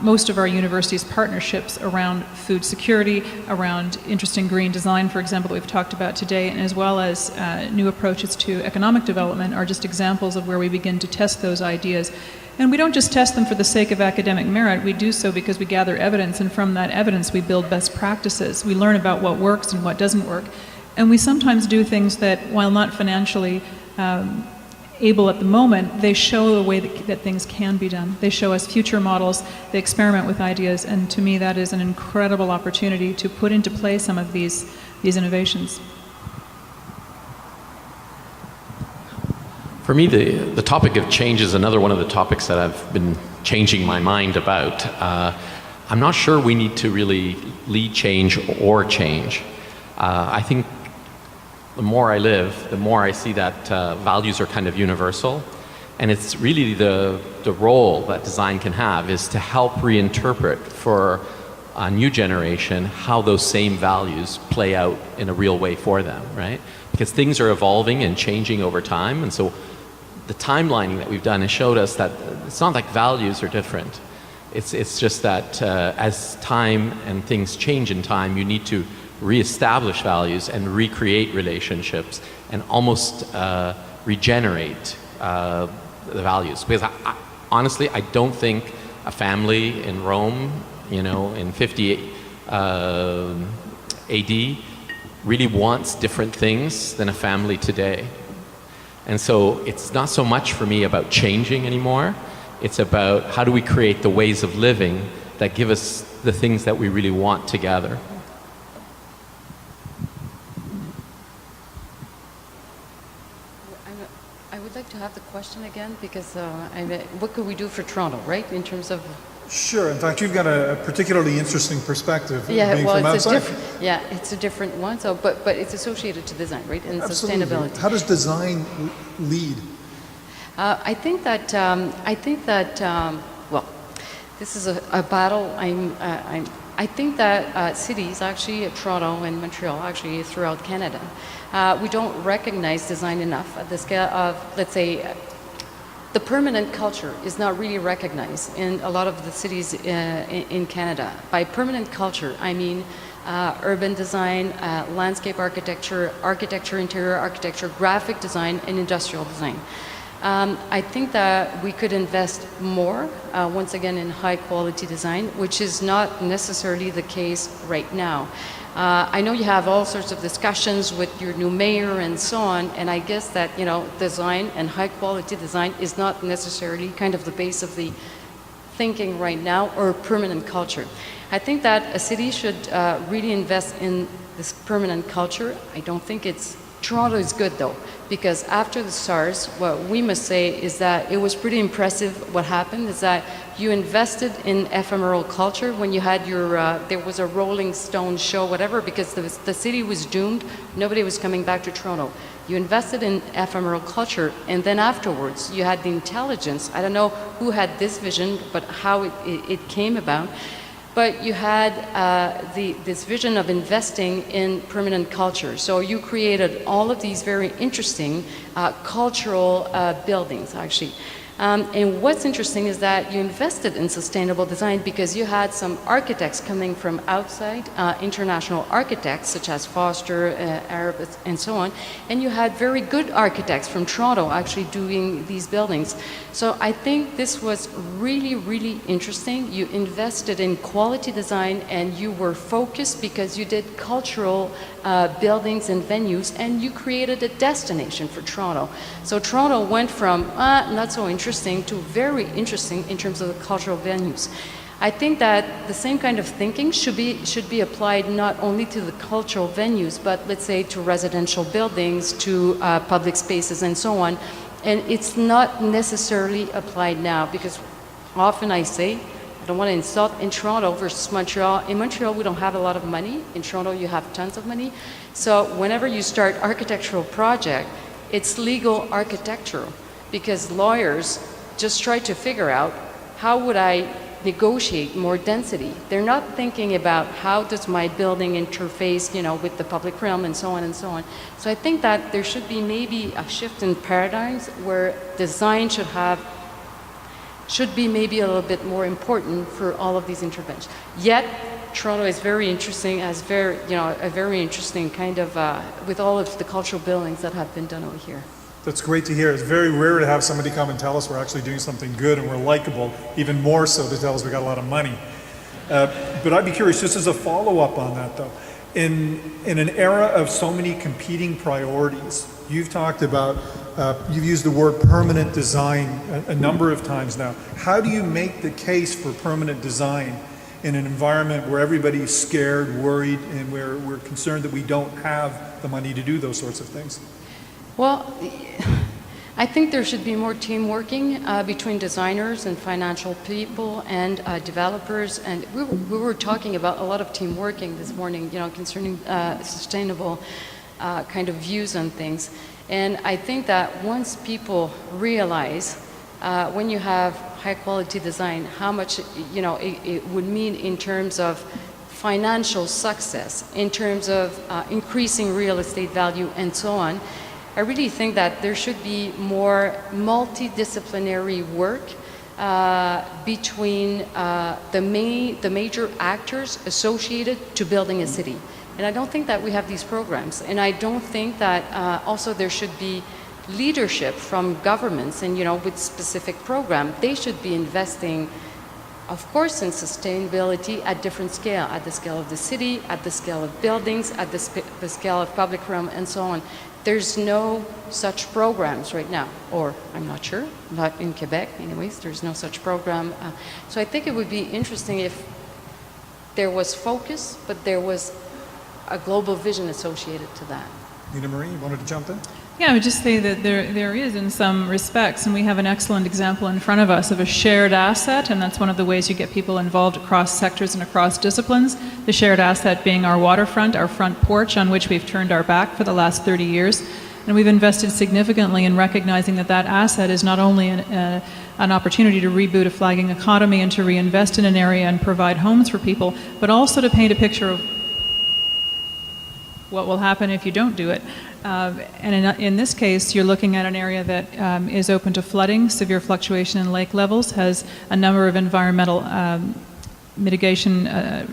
most of our universities' partnerships around food security, around interesting green design, for example, that we've talked about today, and as well as new approaches to economic development are just examples of where we begin to test those ideas. And we don't just test them for the sake of academic merit, we do so because we gather evidence, and from that evidence we build best practices. We learn about what works and what doesn't work. And we sometimes do things that, while not financially able at the moment, they show the way that things can be done. They show us future models, they experiment with ideas, and to me that is an incredible opportunity to put into play some of these innovations. For me, the topic of change is another one of the topics that I've been changing my mind about. I'm not sure we need to really lead change or change. I think the more I live, the more I see that values are kind of universal. And it's really the role that design can have is to help reinterpret for a new generation how those same values play out in a real way for them, right? Because things are evolving and changing over time. And so the timelining that we've done has showed us that it's not like values are different. It's just that as time and things change in time, you need to reestablish values and recreate relationships and almost regenerate the values. Because honestly, I don't think a family in Rome, in 50 AD really wants different things than a family today. And so it's not so much for me about changing anymore. It's about how do we create the ways of living that give us the things that we really want together. I would like to have the question again because what could we do for Toronto, right, in terms of... Sure. In fact, you've got a particularly interesting perspective being well, from outside. It's a different one. So, but it's associated to design, right, and Absolutely. sustainability. How does design lead? I think that well, this is a battle. I think that cities, actually, Toronto and Montreal, actually throughout Canada, we don't recognize design enough at the scale of, let's say, the permanent culture is not really recognized in a lot of the cities in Canada. By permanent culture, I mean urban design, landscape architecture, interior architecture, graphic design, and industrial design. I think that we could invest more, once again, in high quality design, which is not necessarily the case right now. I know you have all sorts of discussions with your new mayor and so on, and I guess that, design and high quality design is not necessarily kind of the base of the thinking right now or permanent culture. I think that a city should really invest in this permanent culture. I don't think Toronto is good though, because after the SARS, what we must say is that it was pretty impressive. What happened is that you invested in ephemeral culture when you had there was a Rolling Stone show, whatever, because the city was doomed. Nobody was coming back to Toronto. You invested in ephemeral culture, and then afterwards you had the intelligence. I don't know who had this vision, but how it came about. But you had this vision of investing in permanent culture. So you created all of these very interesting cultural buildings, actually. And what's interesting is that you invested in sustainable design because you had some architects coming from outside, international architects such as Foster, Arab, and so on, and you had very good architects from Toronto actually doing these buildings. So I think this was really, really interesting. You invested in quality design and you were focused because you did cultural buildings and venues, and you created a destination for Toronto. So Toronto went from not so interesting to very interesting in terms of the cultural venues. I think that the same kind of thinking should be applied not only to the cultural venues, but let's say to residential buildings, to public spaces, and so on. And it's not necessarily applied now because often I say, I don't want to insult, in Toronto versus Montreal. In Montreal, we don't have a lot of money. In Toronto, you have tons of money. So whenever you start architectural project, it's legal architectural because lawyers just try to figure out how would I negotiate more density. They're not thinking about how does my building interface, with the public realm and so on and so on. So I think that there should be maybe a shift in paradigms where design should be maybe a little bit more important for all of these interventions. Yet, Toronto is very interesting, as a very interesting kind of, with all of the cultural buildings that have been done over here. That's great to hear. It's very rare to have somebody come and tell us we're actually doing something good and we're likable, even more so to tell us we got a lot of money. But I'd be curious, just as a follow-up on that though, in an era of so many competing priorities, you've talked about, you've used the word permanent design a number of times now. How do you make the case for permanent design in an environment where everybody's scared, worried, and where we're concerned that we don't have the money to do those sorts of things? Well, I think there should be more team working between designers and financial people and developers. And we were talking about a lot of team working this morning, concerning sustainable kind of views on things. And I think that once people realize when you have high quality design, how much it would mean in terms of financial success, in terms of increasing real estate value, and so on. I really think that there should be more multidisciplinary work between the major actors associated to building a city. And I don't think that we have these programs. And I don't think that also there should be leadership from governments and, with specific programs. They should be investing, of course, in sustainability at different scale, at the scale of the city, at the scale of buildings, at the scale of public realm, and so on. There's no such programs right now, or I'm not sure, not in Quebec anyways, there's no such program. So I think it would be interesting if there was focus, but there was a global vision associated to that. Nina Marie, you wanted to jump in? Yeah, I would just say that there is in some respects, and we have an excellent example in front of us of a shared asset, and that's one of the ways you get people involved across sectors and across disciplines. The shared asset being our waterfront, our front porch, on which we've turned our back for the last 30 years. And we've invested significantly in recognizing that that asset is not only an opportunity to reboot a flagging economy and to reinvest in an area and provide homes for people, but also to paint a picture of what will happen if you don't do it. And in this case, you're looking at an area that is open to flooding, severe fluctuation in lake levels, has a number of environmental mitigation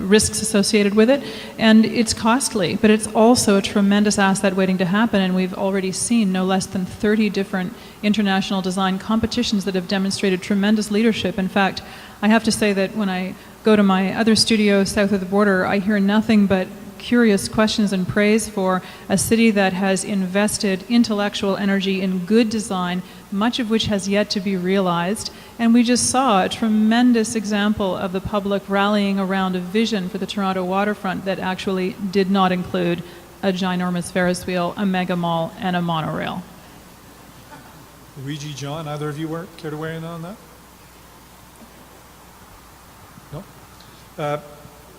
risks associated with it, and it's costly, but it's also a tremendous asset waiting to happen, and we've already seen no less than 30 different international design competitions that have demonstrated tremendous leadership. In fact, I have to say that when I go to my other studio south of the border, I hear nothing but curious questions and praise for a city that has invested intellectual energy in good design, much of which has yet to be realized. And we just saw a tremendous example of the public rallying around a vision for the Toronto waterfront that actually did not include a ginormous Ferris wheel, a mega mall, and a monorail. Luigi, John, either of you care to weigh in on that? No?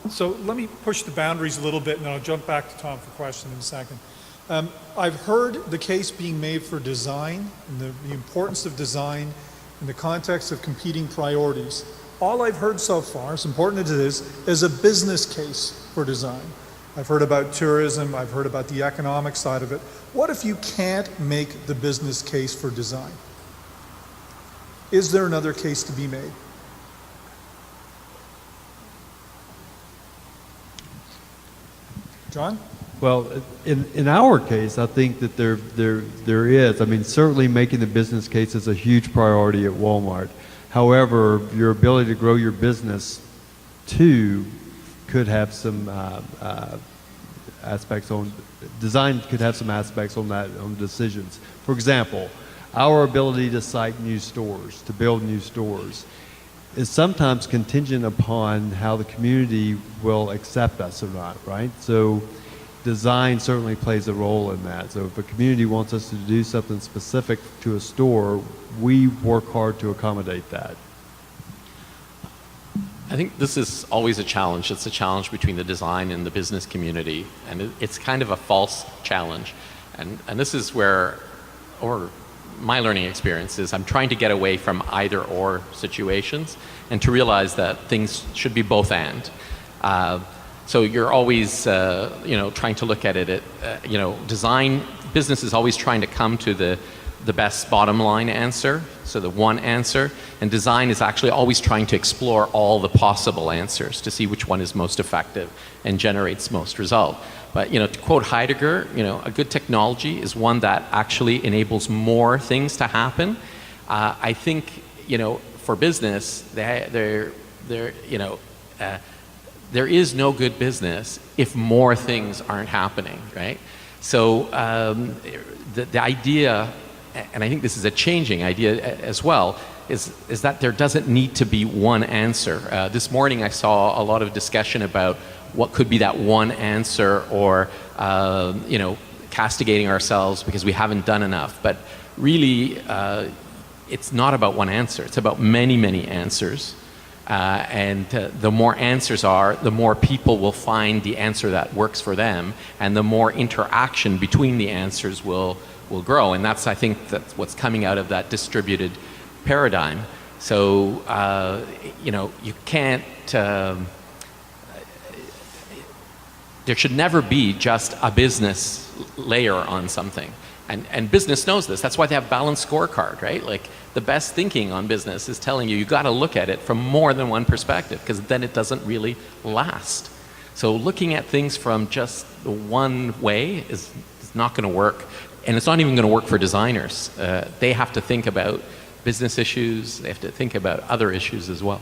So let me push the boundaries a little bit, and then I'll jump back to Tom for questions in a second. I've heard the case being made for design and the importance of design in the context of competing priorities. All I've heard so far, as important as it is a business case for design. I've heard about tourism, I've heard about the economic side of it. What if you can't make the business case for design? Is there another case to be made? John? Well, in our case, I think that there is. I mean, certainly making the business case is a huge priority at Walmart. However, your ability to grow your business too could have some aspects on design. Could have some aspects on that on decisions. For example, our ability to site new stores, to build new stores, is sometimes contingent upon how the community will accept us or not, right? So design certainly plays a role in that. So if a community wants us to do something specific to a store, we work hard to accommodate that. I think this is always a challenge. It's a challenge between the design and the business community, and it's kind of a false challenge. And this is where, or my learning experience is, I'm trying to get away from either or situations and to realize that things should be both and. So you're always, trying to look at it at, design, business is always trying to come to the best bottom line answer, so the one answer, and design is actually always trying to explore all the possible answers to see which one is most effective and generates most result. But, to quote Heidegger, a good technology is one that actually enables more things to happen. I think, for business, there is no good business if more things aren't happening, right? So the idea, and I think this is a changing idea as well, is that there doesn't need to be one answer. This morning I saw a lot of discussion about what could be that one answer, or castigating ourselves because we haven't done enough. But really, it's not about one answer. It's about many, many answers. And the more answers are, the more people will find the answer that works for them, and the more interaction between the answers will grow. And that's, I think, that's what's coming out of that distributed paradigm. So, you can't, there should never be just a business layer on something. And business knows this. That's why they have balanced scorecard, right? Like, the best thinking on business is telling you got to look at it from more than one perspective, because then it doesn't really last. So looking at things from just the one way is not going to work. And it's not even going to work for designers. They have to think about business issues. They have to think about other issues as well.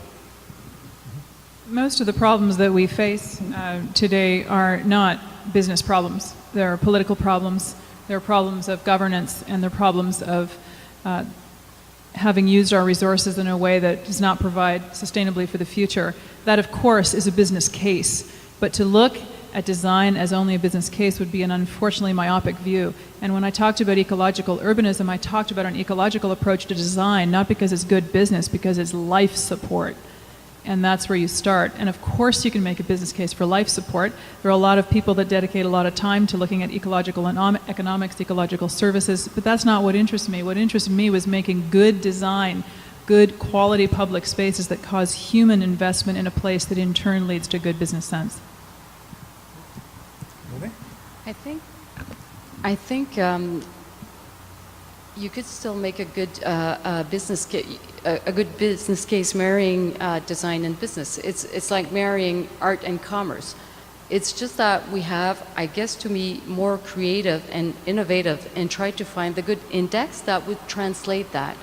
Most of the problems that we face today are not business problems. They're political problems. They're problems of governance, and they're problems of having used our resources in a way that does not provide sustainably for the future. That, of course, is a business case. But to look at design as only a business case would be an unfortunately myopic view. And when I talked about ecological urbanism, I talked about an ecological approach to design, not because it's good business, because it's life support. And that's where you start. And of course you can make a business case for life support. There are a lot of people that dedicate a lot of time to looking at ecological economics, ecological services, but that's not what interests me. What interested me was making good design, good quality public spaces that cause human investment in a place that in turn leads to good business sense. Renée? I think you could still make a good business case marrying design and business. It's like marrying art and commerce. It's just that we have, I guess, to be more creative and innovative and try to find the good index that would translate that.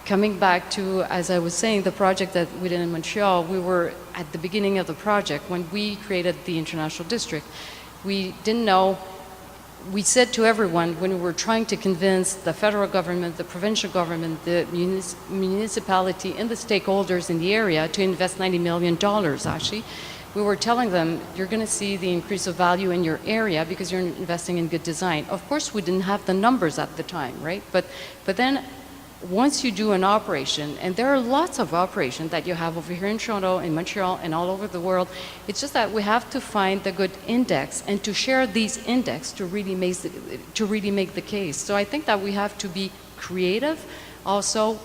Coming back to, as I was saying, the project that we did in Montreal, we were at the beginning of the project when we created the International District. We didn't know. We said to everyone when we were trying to convince the federal government, the provincial government, the municipality, and the stakeholders in the area to invest $90 million, actually, we were telling them, you're going to see the increase of value in your area because you're investing in good design. Of course, we didn't have the numbers at the time, right? But then once you do an operation, and there are lots of operations that you have over here in Toronto, in Montreal, and all over the world, it's just that we have to find the good index and to share these index to really make the case. So I think that we have to be creative, also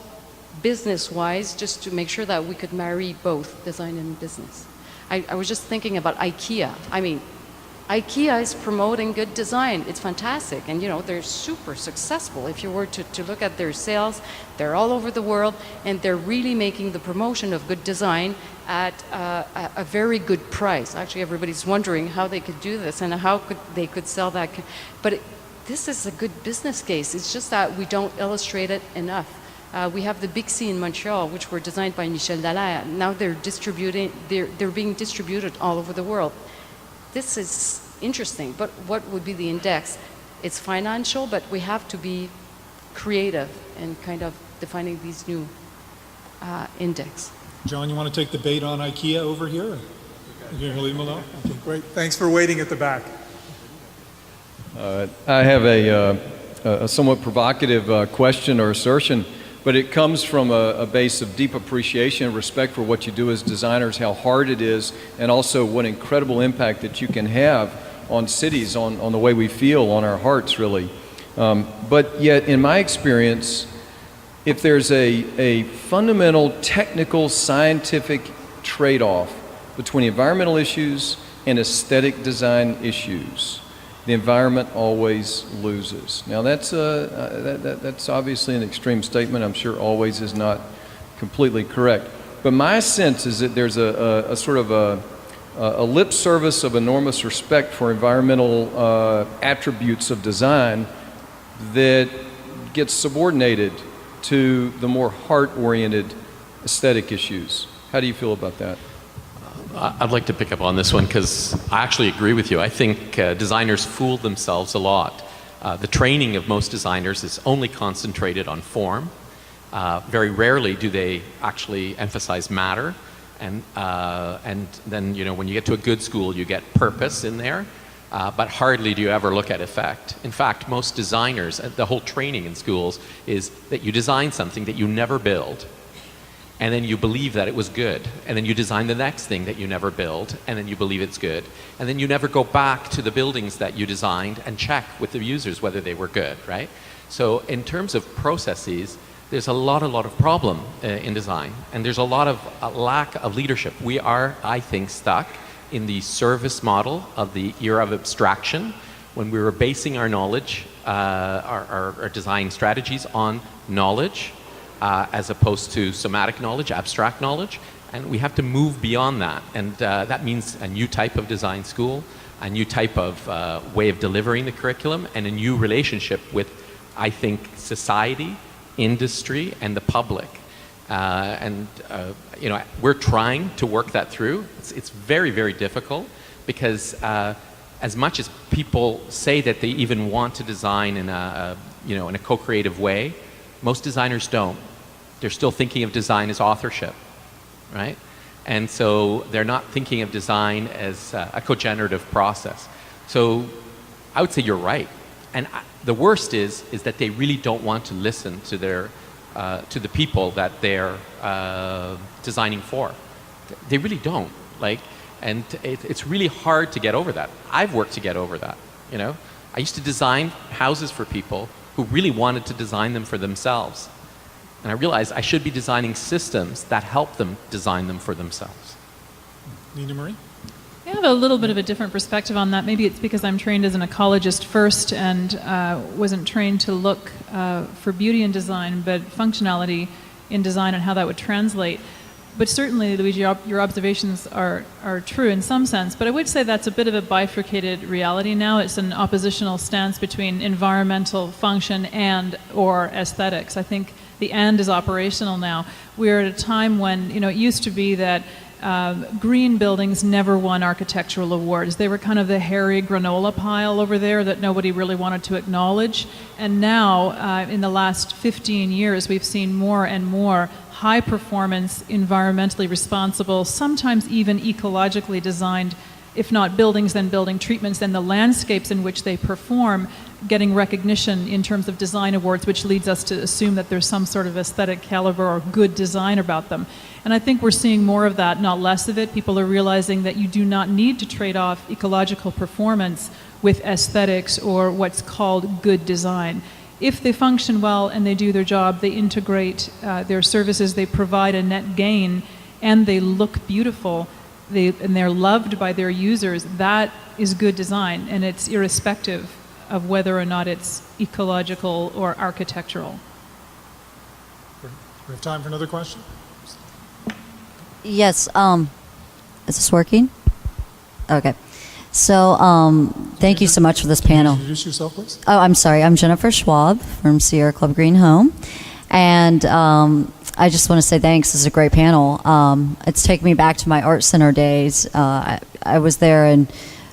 business-wise, just to make sure that we could marry both design and business. I was just thinking about IKEA. I mean, IKEA is promoting good design. It's fantastic. And, you know, they're super successful. If you were to look at their sales, they're all over the world, and they're really making the promotion of good design at a very good price. Actually, everybody's wondering how they could do this and how they could sell that. But this is a good business case. It's just that we don't illustrate it enough. We have the Big C in Montreal, which were designed by Michel Dallaire. Now they're being distributed all over the world. This is interesting, but what would be the index? It's financial, but we have to be creative in kind of defining these new index. John, you want to take the bait on IKEA over here? Or you're going to leave them alone? Okay, great. Thanks for waiting at the back. I have a somewhat provocative question or assertion, but it comes from a base of deep appreciation and respect for what you do as designers, how hard it is, and also what incredible impact that you can have on cities, on the way we feel, on our hearts, really. But yet, in my experience, if there's a fundamental technical scientific trade-off between environmental issues and aesthetic design issues, the environment always loses. Now that's obviously an extreme statement. I'm sure always is not completely correct. But my sense is that there's a sort of a lip service of enormous respect for environmental attributes of design that gets subordinated to the more heart-oriented aesthetic issues. How do you feel about that? I'd like to pick up on this one because I actually agree with you. I think designers fool themselves a lot. The training of most designers is only concentrated on form. Very rarely do they actually emphasize matter. And then, you know, when you get to a good school, you get purpose in there. But hardly do you ever look at effect. In fact, most designers, the whole training in schools is that you design something that you never build, and then you believe that it was good, and then you design the next thing that you never build, and then you believe it's good, and then you never go back to the buildings that you designed and check with the users whether they were good, right? So in terms of processes, there's a lot of problem in design, and there's a lot of lack of leadership. We are, I think, stuck in the service model of the era of abstraction when we were basing our knowledge, our design strategies on knowledge, as opposed to somatic knowledge, abstract knowledge, and we have to move beyond that. And that means a new type of design school, a new type of way of delivering the curriculum, and a new relationship with, I think, society, industry, and the public. You know, we're trying to work that through. It's very, very difficult because as much as people say that they even want to design in a co-creative way, most designers don't. They're still thinking of design as authorship, right? And so they're not thinking of design as a co-generative process. So I would say you're right. And the worst is that they really don't want to listen to to the people that they're designing for. They really don't. And it's really hard to get over that. I've worked to get over that, you know? I used to design houses for people who really wanted to design them for themselves. And I realized I should be designing systems that help them design them for themselves. Nina Marie? I have a little bit of a different perspective on that. Maybe it's because I'm trained as an ecologist first and wasn't trained to look for beauty in design, but functionality in design and how that would translate. But certainly, Luigi, your observations are true in some sense, but I would say that's a bit of a bifurcated reality now. It's an oppositional stance between environmental function and or aesthetics. I think the and is operational now. We're at a time when, you know, it used to be that green buildings never won architectural awards. They were kind of the hairy granola pile over there that nobody really wanted to acknowledge. And now, in the last 15 years, we've seen more and more high performance, environmentally responsible, sometimes even ecologically designed, if not buildings, then building treatments, then the landscapes in which they perform, getting recognition in terms of design awards, which leads us to assume that there's some sort of aesthetic caliber or good design about them. And I think we're seeing more of that, not less of it. People are realizing that you do not need to trade off ecological performance with aesthetics or what's called good design. If they function well and they do their job, they integrate their services, they provide a net gain, and they look beautiful, and they're loved by their users, that is good design, and it's irrespective of whether or not it's ecological or architectural. We have time for another question? Yes. Is this working? Okay. So, thank you so much for this panel. Introduce yourself, please. Oh, I'm sorry. I'm Jennifer Schwab from Sierra Club Green Home. And I just want to say thanks. This is a great panel. It's taken me back to my art center days. I was there in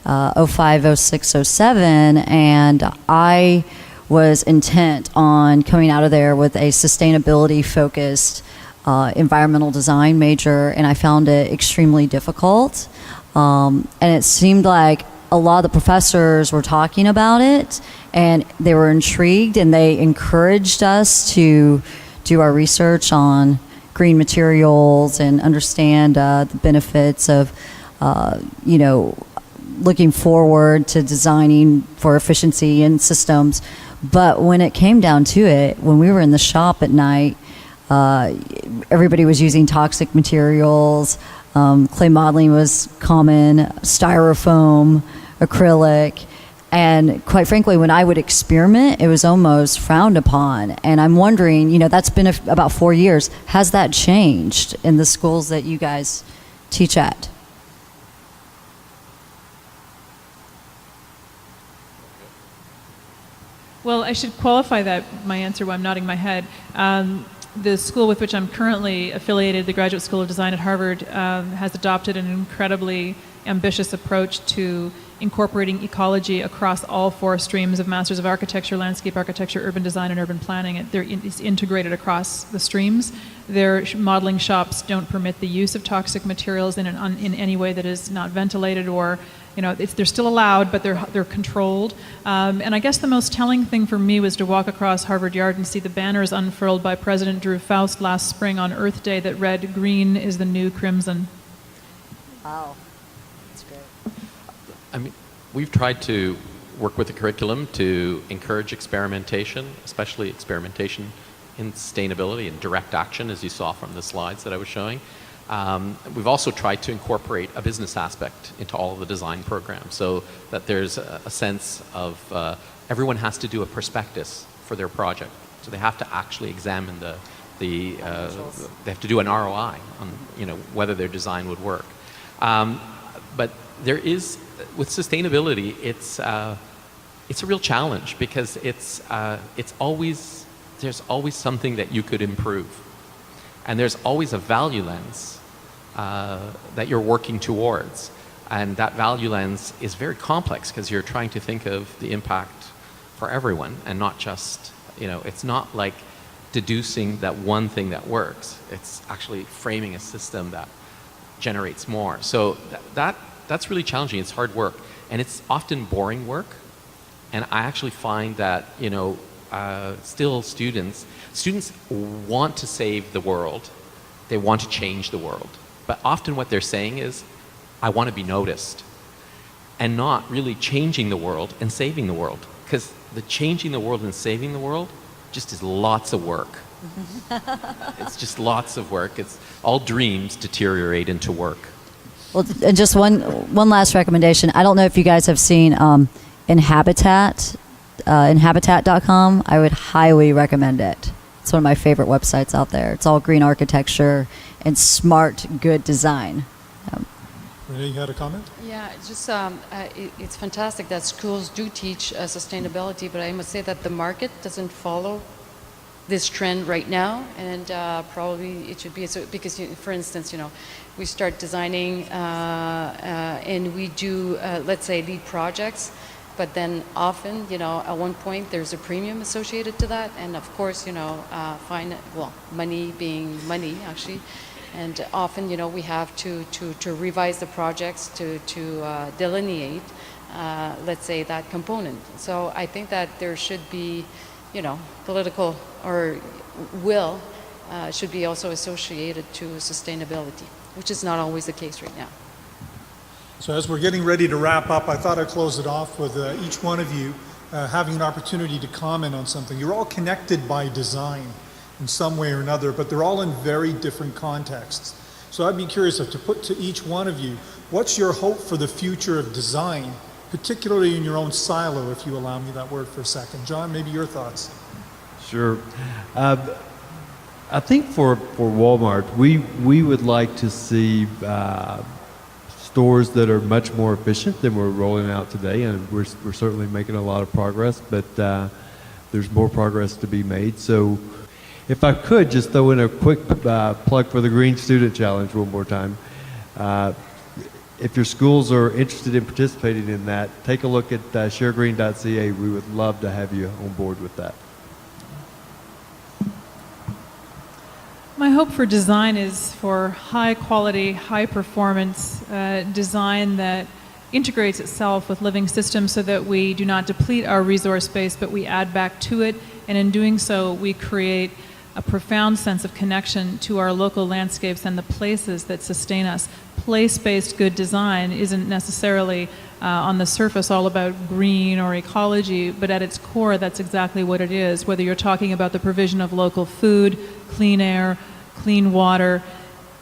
05, 06, 07, and I was intent on coming out of there with a sustainability-focused environmental design major, and I found it extremely difficult. And it seemed like a lot of the professors were talking about it, and they were intrigued, and they encouraged us to do our research on green materials and understand the benefits of, looking forward to designing for efficiency in systems. But when it came down to it, when we were in the shop at night, everybody was using toxic materials. Clay modeling was common, styrofoam, acrylic. And quite frankly, when I would experiment, it was almost frowned upon. And I'm wondering, that's been about 4 years. Has that changed in the schools that you guys teach at? Well, I should qualify my answer while I'm nodding my head. The school with which I'm currently affiliated, the Graduate School of Design at Harvard, has adopted an incredibly ambitious approach to incorporating ecology across all 4 streams of Masters of Architecture, Landscape Architecture, Urban Design, and Urban Planning. It's integrated across the streams. Their modeling shops don't permit the use of toxic materials in any way that is not ventilated or they're still allowed, but they're controlled. And I guess the most telling thing for me was to walk across Harvard Yard and see the banners unfurled by President Drew Faust last spring on Earth Day that read, "Green is the new crimson." Wow, that's great. I mean, we've tried to work with the curriculum to encourage experimentation, especially experimentation in sustainability and direct action, as you saw from the slides that I was showing. We've also tried to incorporate a business aspect into all of the design programs so that there's a sense of everyone has to do a prospectus for their project. So they have to actually examine they have to do an ROI on whether their design would work. But there is, with sustainability, it's a real challenge because there's always something that you could improve. And there's always a value lens that you're working towards. And that value lens is very complex because you're trying to think of the impact for everyone and not just, it's not like deducing that one thing that works. It's actually framing a system that generates more. So that's really challenging. It's hard work. And it's often boring work. And I actually find that, still students want to save the world. They want to change the world. But often what they're saying is, I want to be noticed. And not really changing the world and saving the world. Because the changing the world and saving the world just is lots of work. It's just lots of work. It's all dreams deteriorate into work. Well, and just one last recommendation. I don't know if you guys have seen Inhabitat, Inhabitat.com. I would highly recommend it. It's one of my favorite websites out there. It's all green architecture and smart, good design. Renee, you had a comment? Yeah, it's just it's fantastic that schools do teach sustainability, but I must say that the market doesn't follow this trend right now, and probably it should be so because, for instance, we start designing and we do, let's say, lead projects. But then often, at one point, there's a premium associated to that. And of course, money being money, actually. And often, we have to revise the projects to delineate, let's say, that component. So I think that there should be, political or will should be also associated to sustainability, which is not always the case right now. So as we're getting ready to wrap up, I thought I'd close it off with each one of you having an opportunity to comment on something. You're all connected by design in some way or another, but they're all in very different contexts. So I'd be curious to put to each one of you, what's your hope for the future of design, particularly in your own silo, if you allow me that word for a second. John, maybe your thoughts. Sure. I think for Walmart, we would like to see stores that are much more efficient than we're rolling out today, and we're certainly making a lot of progress, but there's more progress to be made. So if I could just throw in a quick plug for the Green Student Challenge one more time. If your schools are interested in participating in that, take a look at sharegreen.ca. We would love to have you on board with that. My hope for design is for high quality, high performance design that integrates itself with living systems so that we do not deplete our resource base, but we add back to it. And in doing so, we create a profound sense of connection to our local landscapes and the places that sustain us. Place-based good design isn't necessarily on the surface all about green or ecology, but at its core, that's exactly what it is. Whether you're talking about the provision of local food, clean air, clean water,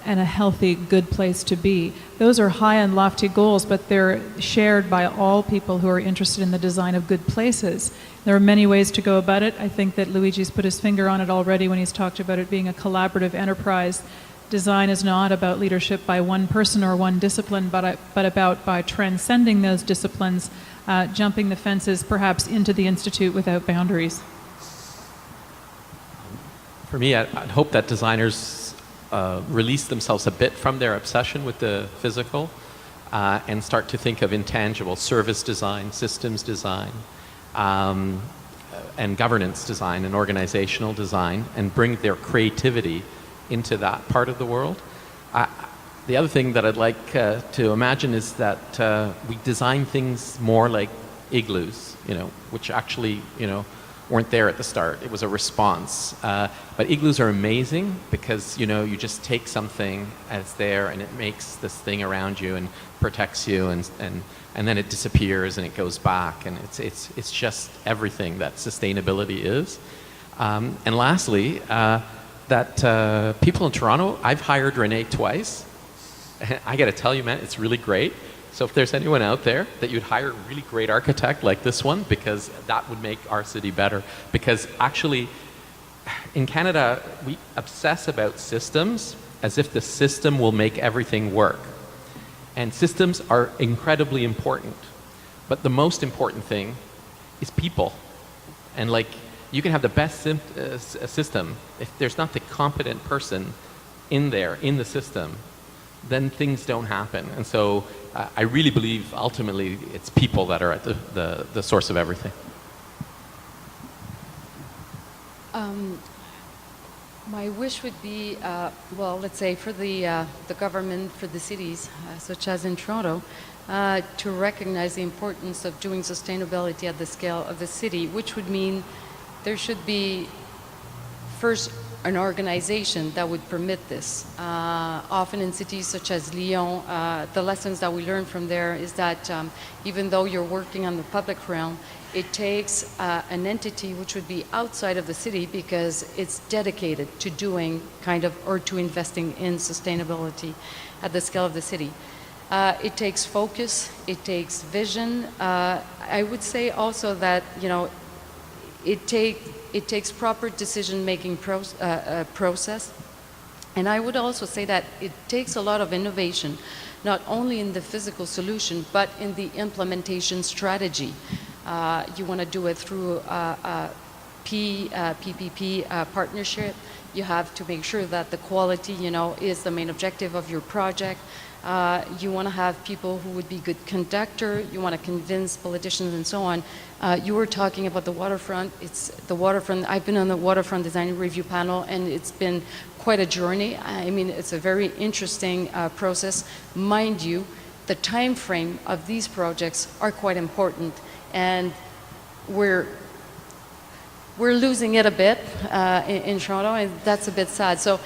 and a healthy, good place to be. Those are high and lofty goals, but they're shared by all people who are interested in the design of good places. There are many ways to go about it. I think that Luigi's put his finger on it already when he's talked about it being a collaborative enterprise. Design is not about leadership by one person or one discipline, but about by transcending those disciplines, jumping the fences perhaps into the Institute without boundaries. For me, I'd hope that designers release themselves a bit from their obsession with the physical and start to think of intangible service design, systems design, and governance design and organizational design, and bring their creativity into that part of the world. The other thing that I'd like to imagine is that we design things more like igloos, which actually, weren't there at the start. It was a response. But igloos are amazing because, you just take something as there and it makes this thing around you and protects you and then it disappears and it goes back, and it's just everything that sustainability is. And lastly, that people in Toronto, I've hired Renée twice. I got to tell you, man, it's really great. So if there's anyone out there that you'd hire a really great architect like this one, because that would make our city better. Because actually, in Canada, we obsess about systems as if the system will make everything work. And systems are incredibly important. But the most important thing is people. And you can have the best system. If there's not the competent person in there, in the system, then things don't happen. And so I really believe ultimately it's people that are at the source of everything. My wish would be, let's say for the government, for the cities, such as in Toronto, to recognize the importance of doing sustainability at the scale of the city, which would mean there should be first an organization that would permit this. Often in cities such as Lyon, the lessons that we learn from there is that even though you're working on the public realm, it takes an entity which would be outside of the city because it's dedicated to doing or to investing in sustainability at the scale of the city. It takes focus, it takes vision. I would say also that, it takes proper decision-making process. And I would also say that it takes a lot of innovation, not only in the physical solution, but in the implementation strategy. You want to do it through a PPP partnership. You have to make sure that the quality, is the main objective of your project. You want to have people who would be good conductor. You want to convince politicians and so on. You were talking about the waterfront. It's the waterfront. I've been on the waterfront design review panel, and it's been quite a journey. I mean, it's a very interesting process. Mind you, the time frame of these projects are quite important, and we're losing it a bit in Toronto, and that's a bit sad. So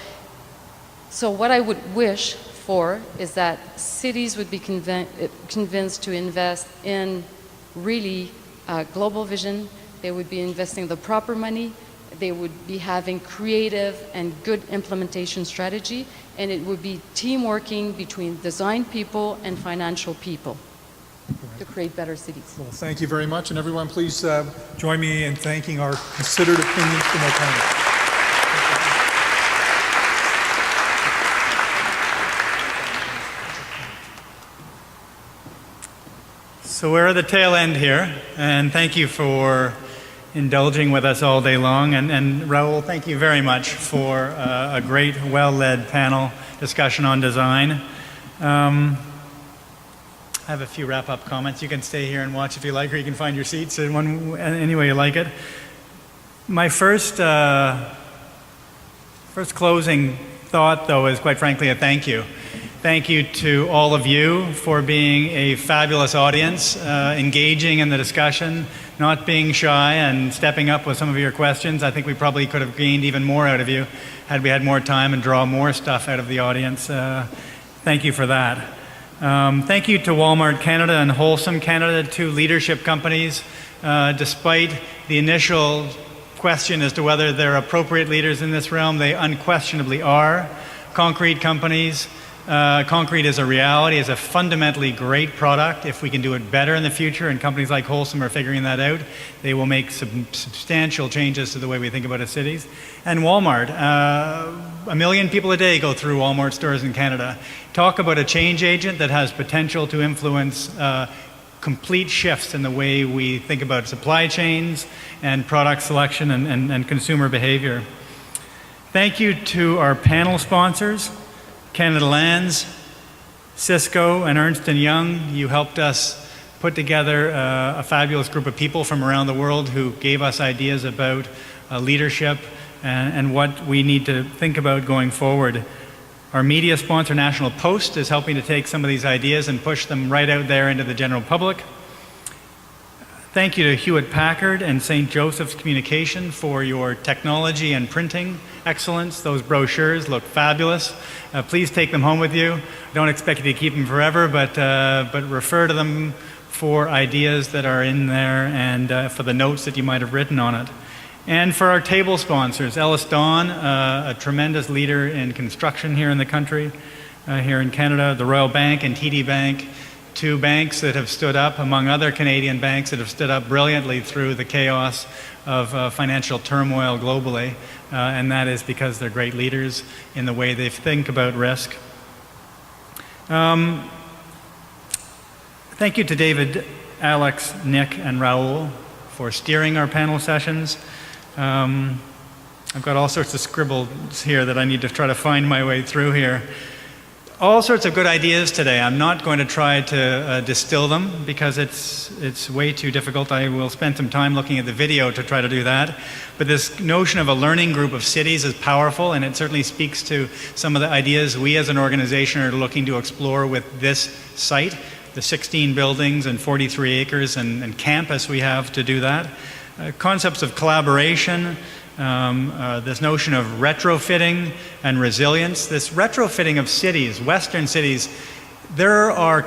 what I would wish for is that cities would be convinced to invest in really global vision. They would be investing the proper money they would be having creative and good implementation strategy, and it would be team working between design people and financial people to create better cities. Well, thank you very much, and everyone please join me in thanking our considered opinions from our panel. So we're at the tail end here, and thank you for indulging with us all day long. And Rahul, thank you very much for a great, well-led panel discussion on design. I have a few wrap-up comments. You can stay here and watch if you like, or you can find your seats in any way you like it. My first closing thought, though, is quite frankly a thank you. Thank you to all of you for being a fabulous audience, engaging in the discussion, not being shy and stepping up with some of your questions. I think we probably could have gained even more out of you had we had more time and draw more stuff out of the audience. Thank you for that. Thank you to Walmart Canada and Wholesome Canada, two leadership companies. Despite the initial question as to whether they're appropriate leaders in this realm, they unquestionably are. Concrete companies. Concrete is a reality, is a fundamentally great product. If we can do it better in the future, and companies like Wholesome are figuring that out, they will make substantial changes to the way we think about our cities. And Walmart, 1 million people a day go through Walmart stores in Canada. Talk about a change agent that has potential to influence complete shifts in the way we think about supply chains and product selection and consumer behavior. Thank you to our panel sponsors, Canada Lands, Cisco, and Ernst & Young. You helped us put together a fabulous group of people from around the world who gave us ideas about leadership and what we need to think about going forward. Our media sponsor, National Post, is helping to take some of these ideas and push them right out there into the general public. Thank you to Hewlett-Packard and St. Joseph's Communication for your technology and printing excellence. Those brochures look fabulous. Please take them home with you. Don't expect you to keep them forever, but refer to them for ideas that are in there and for the notes that you might have written on it. And for our table sponsors, Ellis Dawn, a tremendous leader in construction here in the country, here in Canada, the Royal Bank and TD Bank, two banks that have stood up, among other Canadian banks that have stood up brilliantly through the chaos of financial turmoil globally, and that is because they're great leaders in the way they think about risk. Thank you to David, Alex, Nick, and Rahul for steering our panel sessions. I've got all sorts of scribbles here that I need to try to find my way through here. All sorts of good ideas today. I'm not going to try to distill them because it's way too difficult. I will spend some time looking at the video to try to do that. But this notion of a learning group of cities is powerful, and it certainly speaks to some of the ideas we as an organization are looking to explore with this site, the 16 buildings and 43 acres and campus we have to do that. Concepts of collaboration, this notion of retrofitting and resilience. This retrofitting of cities, Western cities, there are,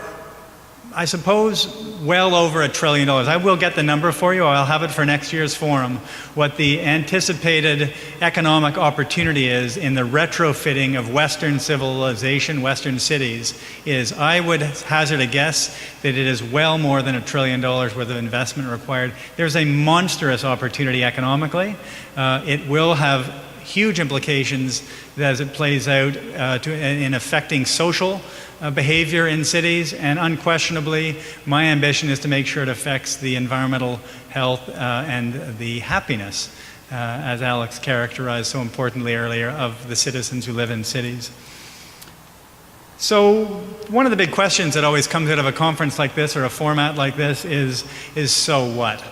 I suppose, well over $1 trillion. I will get the number for you. I'll have it for next year's forum. What the anticipated economic opportunity is in the retrofitting of Western civilization, Western cities, is, I would hazard a guess that it is well more than $1 trillion worth of investment required. There's a monstrous opportunity economically. It will have huge implications as it plays out in affecting social behavior in cities, and unquestionably my ambition is to make sure it affects the environmental health and the happiness, as Alex characterized so importantly earlier, of the citizens who live in cities. So one of the big questions that always comes out of a conference like this or a format like this is so what?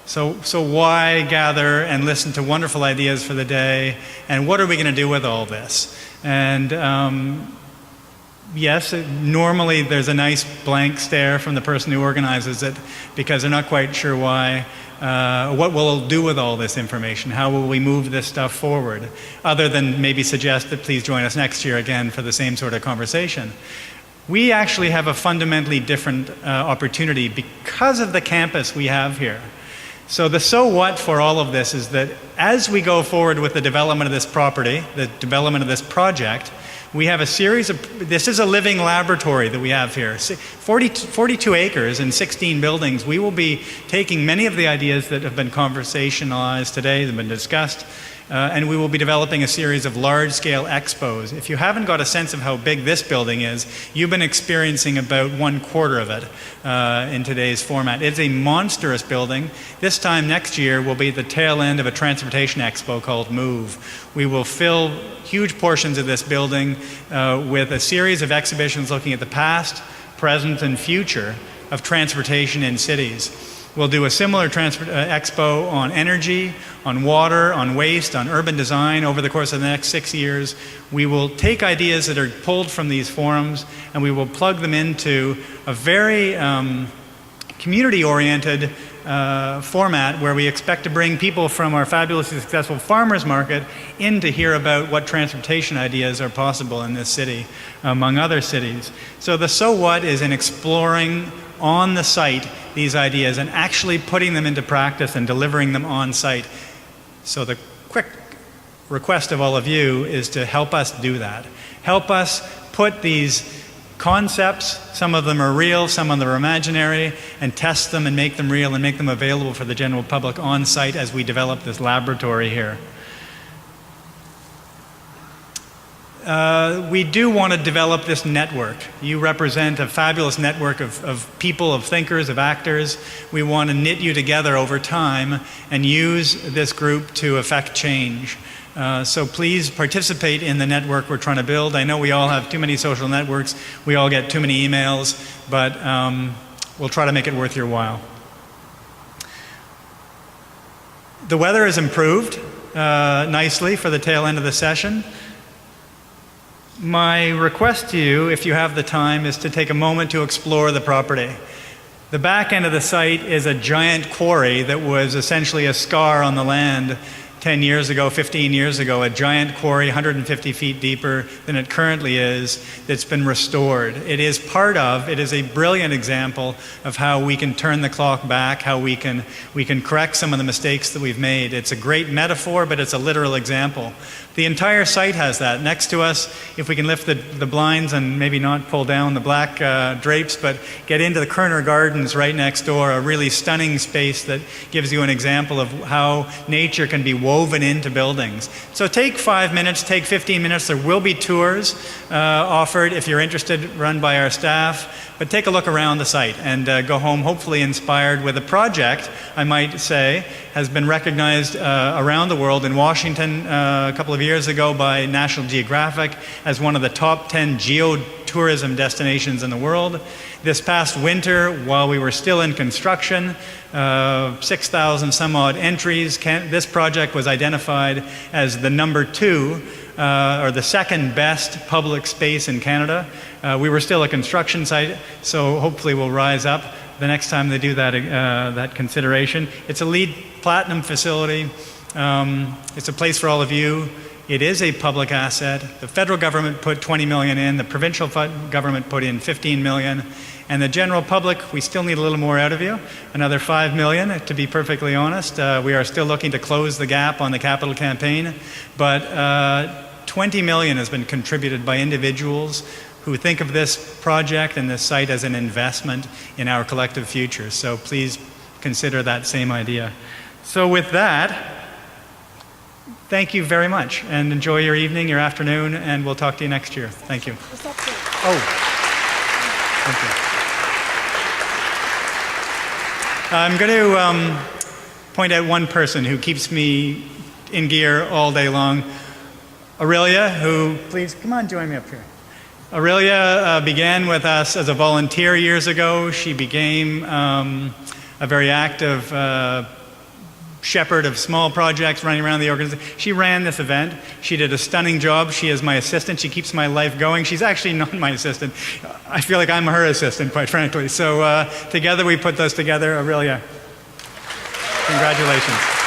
So why gather and listen to wonderful ideas for the day, and what are we going to do with all this? And yes, normally there's a nice blank stare from the person who organizes it because they're not quite sure why. What we'll do with all this information? How will we move this stuff forward? Other than maybe suggest that please join us next year again for the same sort of conversation. We actually have a fundamentally different opportunity because of the campus we have here. So the so what for all of this is that as we go forward with the development of this property, the development of this project, we have a series of, this is a living laboratory that we have here. 42 acres and 16 buildings. We will be taking many of the ideas that have been conversationalized today, that have been discussed, and we will be developing a series of large-scale expos. If you haven't got a sense of how big this building is, you've been experiencing about 1/4 of it in today's format. It's a monstrous building. This time next year will be the tail end of a transportation expo called MOVE. We will fill huge portions of this building with a series of exhibitions looking at the past, present, and future of transportation in cities. We'll do a similar expo on energy, on water, on waste, on urban design over the course of the next 6 years. We will take ideas that are pulled from these forums and we will plug them into a very community-oriented format where we expect to bring people from our fabulously successful farmers market in to hear about what transportation ideas are possible in this city, among other cities. So the so what is in exploring on the site these ideas and actually putting them into practice and delivering them on site. So the quick request of all of you is to help us do that. Help us put these concepts, some of them are real, some of them are imaginary, and test them and make them real and make them available for the general public on site as we develop this laboratory here. We do want to develop this network. You represent a fabulous network of people, of thinkers, of actors. We want to knit you together over time and use this group to affect change. So please participate in the network we're trying to build. I know we all have too many social networks. We all get too many emails, but we'll try to make it worth your while. The weather has improved nicely for the tail end of the session. My request to you, if you have the time, is to take a moment to explore the property. The back end of the site is a giant quarry that was essentially a scar on the land 10 years ago, 15 years ago, a giant quarry 150 feet deeper than it currently is that's been restored. It is a brilliant example of how we can turn the clock back, how we can correct some of the mistakes that we've made. It's a great metaphor, but it's a literal example. The entire site has that. Next to us, if we can lift the blinds and maybe not pull down the black drapes, but get into the Kerner Gardens right next door, a really stunning space that gives you an example of how nature can be woven into buildings. So take 5 minutes, take 15 minutes. There will be tours offered if you're interested, run by our staff. But take a look around the site and go home hopefully inspired with a project, I might say, has been recognized around the world. In Washington a couple of years ago by National Geographic as one of the top 10 geotourism destinations in the world. This past winter, while we were still in construction, 6,000 some odd entries. This project was identified as the number 2 or the second best public space in Canada. We were still a construction site, so hopefully we'll rise up the next time they do that consideration. It's a LEED Platinum facility. It's a place for all of you. It is a public asset. The federal government put $20 million in. The provincial government put in $15 million. And the general public, we still need a little more out of you, another $5 million, to be perfectly honest. We are still looking to close the gap on the capital campaign. But $20 million has been contributed by individuals who think of this project and this site as an investment in our collective future. So please consider that same idea. So with that, thank you very much, and enjoy your evening, your afternoon, and we'll talk to you next year. Thank you. Oh, thank you. I'm going to point out one person who keeps me in gear all day long. Aurelia, who, please come on, join me up here. Aurelia began with us as a volunteer years ago. She became a very active shepherd of small projects running around the organization. She ran this event. She did a stunning job. She is my assistant. She keeps my life going. She's actually not my assistant. I feel like I'm her assistant, quite frankly. So together we put those together. Aurelia, congratulations.